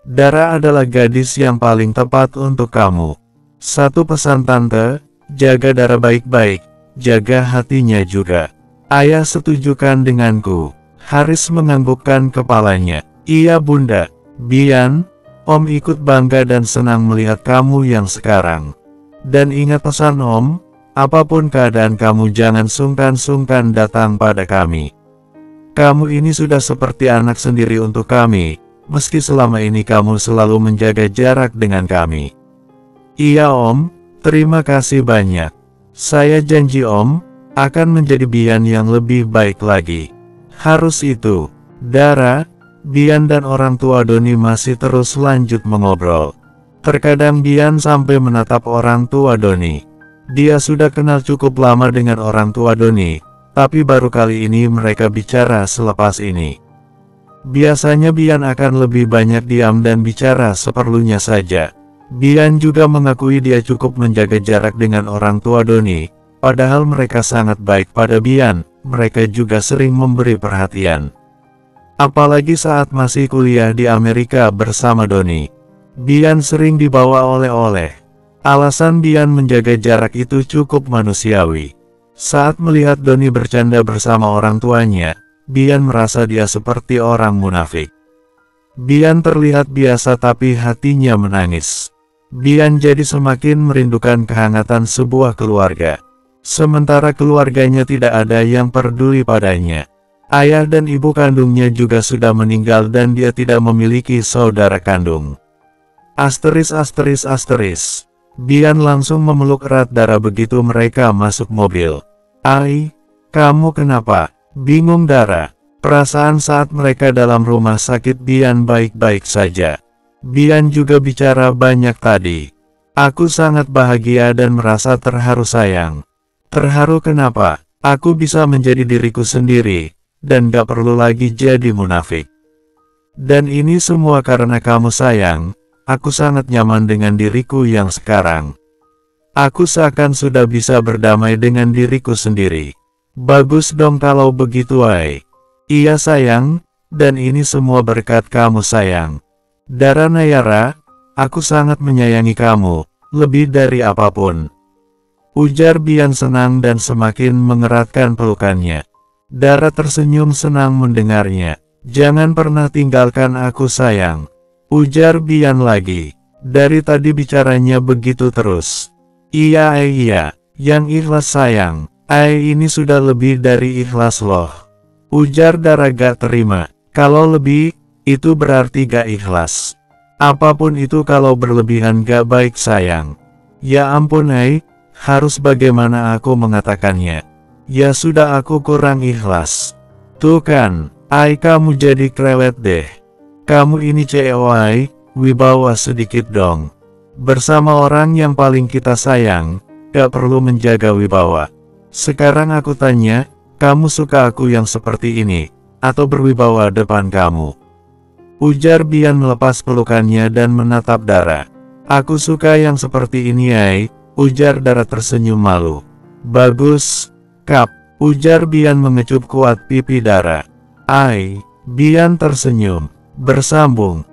Dara adalah gadis yang paling tepat untuk kamu. Satu pesan Tante, jaga Dara baik-baik, jaga hatinya juga. Ayah setujukan denganku. Haris menganggukkan kepalanya. Iya bunda. Bian, Om ikut bangga dan senang melihat kamu yang sekarang. Dan ingat pesan Om, apapun keadaan kamu jangan sungkan-sungkan datang pada kami. Kamu ini sudah seperti anak sendiri untuk kami, meski selama ini kamu selalu menjaga jarak dengan kami. Iya Om, terima kasih banyak. Saya janji Om, akan menjadi Bian yang lebih baik lagi. Harus itu. Dara, Bian dan orang tua Doni masih terus lanjut mengobrol. Terkadang Bian sampai menatap orang tua Doni. Dia sudah kenal cukup lama dengan orang tua Doni, tapi baru kali ini mereka bicara selepas ini. Biasanya Bian akan lebih banyak diam dan bicara seperlunya saja. Bian juga mengakui dia cukup menjaga jarak dengan orang tua Doni, padahal mereka sangat baik pada Bian, mereka juga sering memberi perhatian. Apalagi saat masih kuliah di Amerika bersama Doni. Bian sering dibawa oleh-oleh. Alasan Bian menjaga jarak itu cukup manusiawi. Saat melihat Doni bercanda bersama orang tuanya, Bian merasa dia seperti orang munafik. Bian terlihat biasa tapi hatinya menangis. Bian jadi semakin merindukan kehangatan sebuah keluarga. Sementara keluarganya tidak ada yang peduli padanya. Ayah dan ibu kandungnya juga sudah meninggal dan dia tidak memiliki saudara kandung. Asteris. Bian langsung memeluk erat Dara begitu mereka masuk mobil. Ai, kamu kenapa? Bingung Dara. Perasaan saat mereka dalam rumah sakit Bian baik-baik saja. Bian juga bicara banyak tadi. Aku sangat bahagia dan merasa terharu sayang. Terharu kenapa? Aku bisa menjadi diriku sendiri, dan gak perlu lagi jadi munafik. Dan ini semua karena kamu sayang, aku sangat nyaman dengan diriku yang sekarang. Aku seakan sudah bisa berdamai dengan diriku sendiri. Bagus dong kalau begitu ay. Iya sayang, dan ini semua berkat kamu sayang. Dara Nayara, Aku sangat menyayangi kamu, lebih dari apapun. Ujar Bian senang dan semakin mengeratkan pelukannya. Dara tersenyum senang mendengarnya. Jangan pernah tinggalkan aku sayang. Ujar Bian lagi. Dari tadi bicaranya begitu terus. Iya, yang ikhlas sayang. Ini sudah lebih dari ikhlas loh. Ujar Dara gak terima. Kalau lebih, itu berarti gak ikhlas. Apapun itu kalau berlebihan gak baik sayang. Ya ampun harus bagaimana aku mengatakannya. Ya sudah aku kurang ikhlas. Tuh kan, kamu jadi krewet deh. Kamu ini COI, wibawa sedikit dong. Bersama orang yang paling kita sayang, gak perlu menjaga wibawa. Sekarang aku tanya, kamu suka aku yang seperti ini, atau berwibawa depan kamu? Ujar Bian melepas pelukannya dan menatap Dara. Aku suka yang seperti ini ujar Dara tersenyum malu. Bagus, Kap, ujar Bian mengecup kuat pipi Dara. Bian tersenyum, bersambung.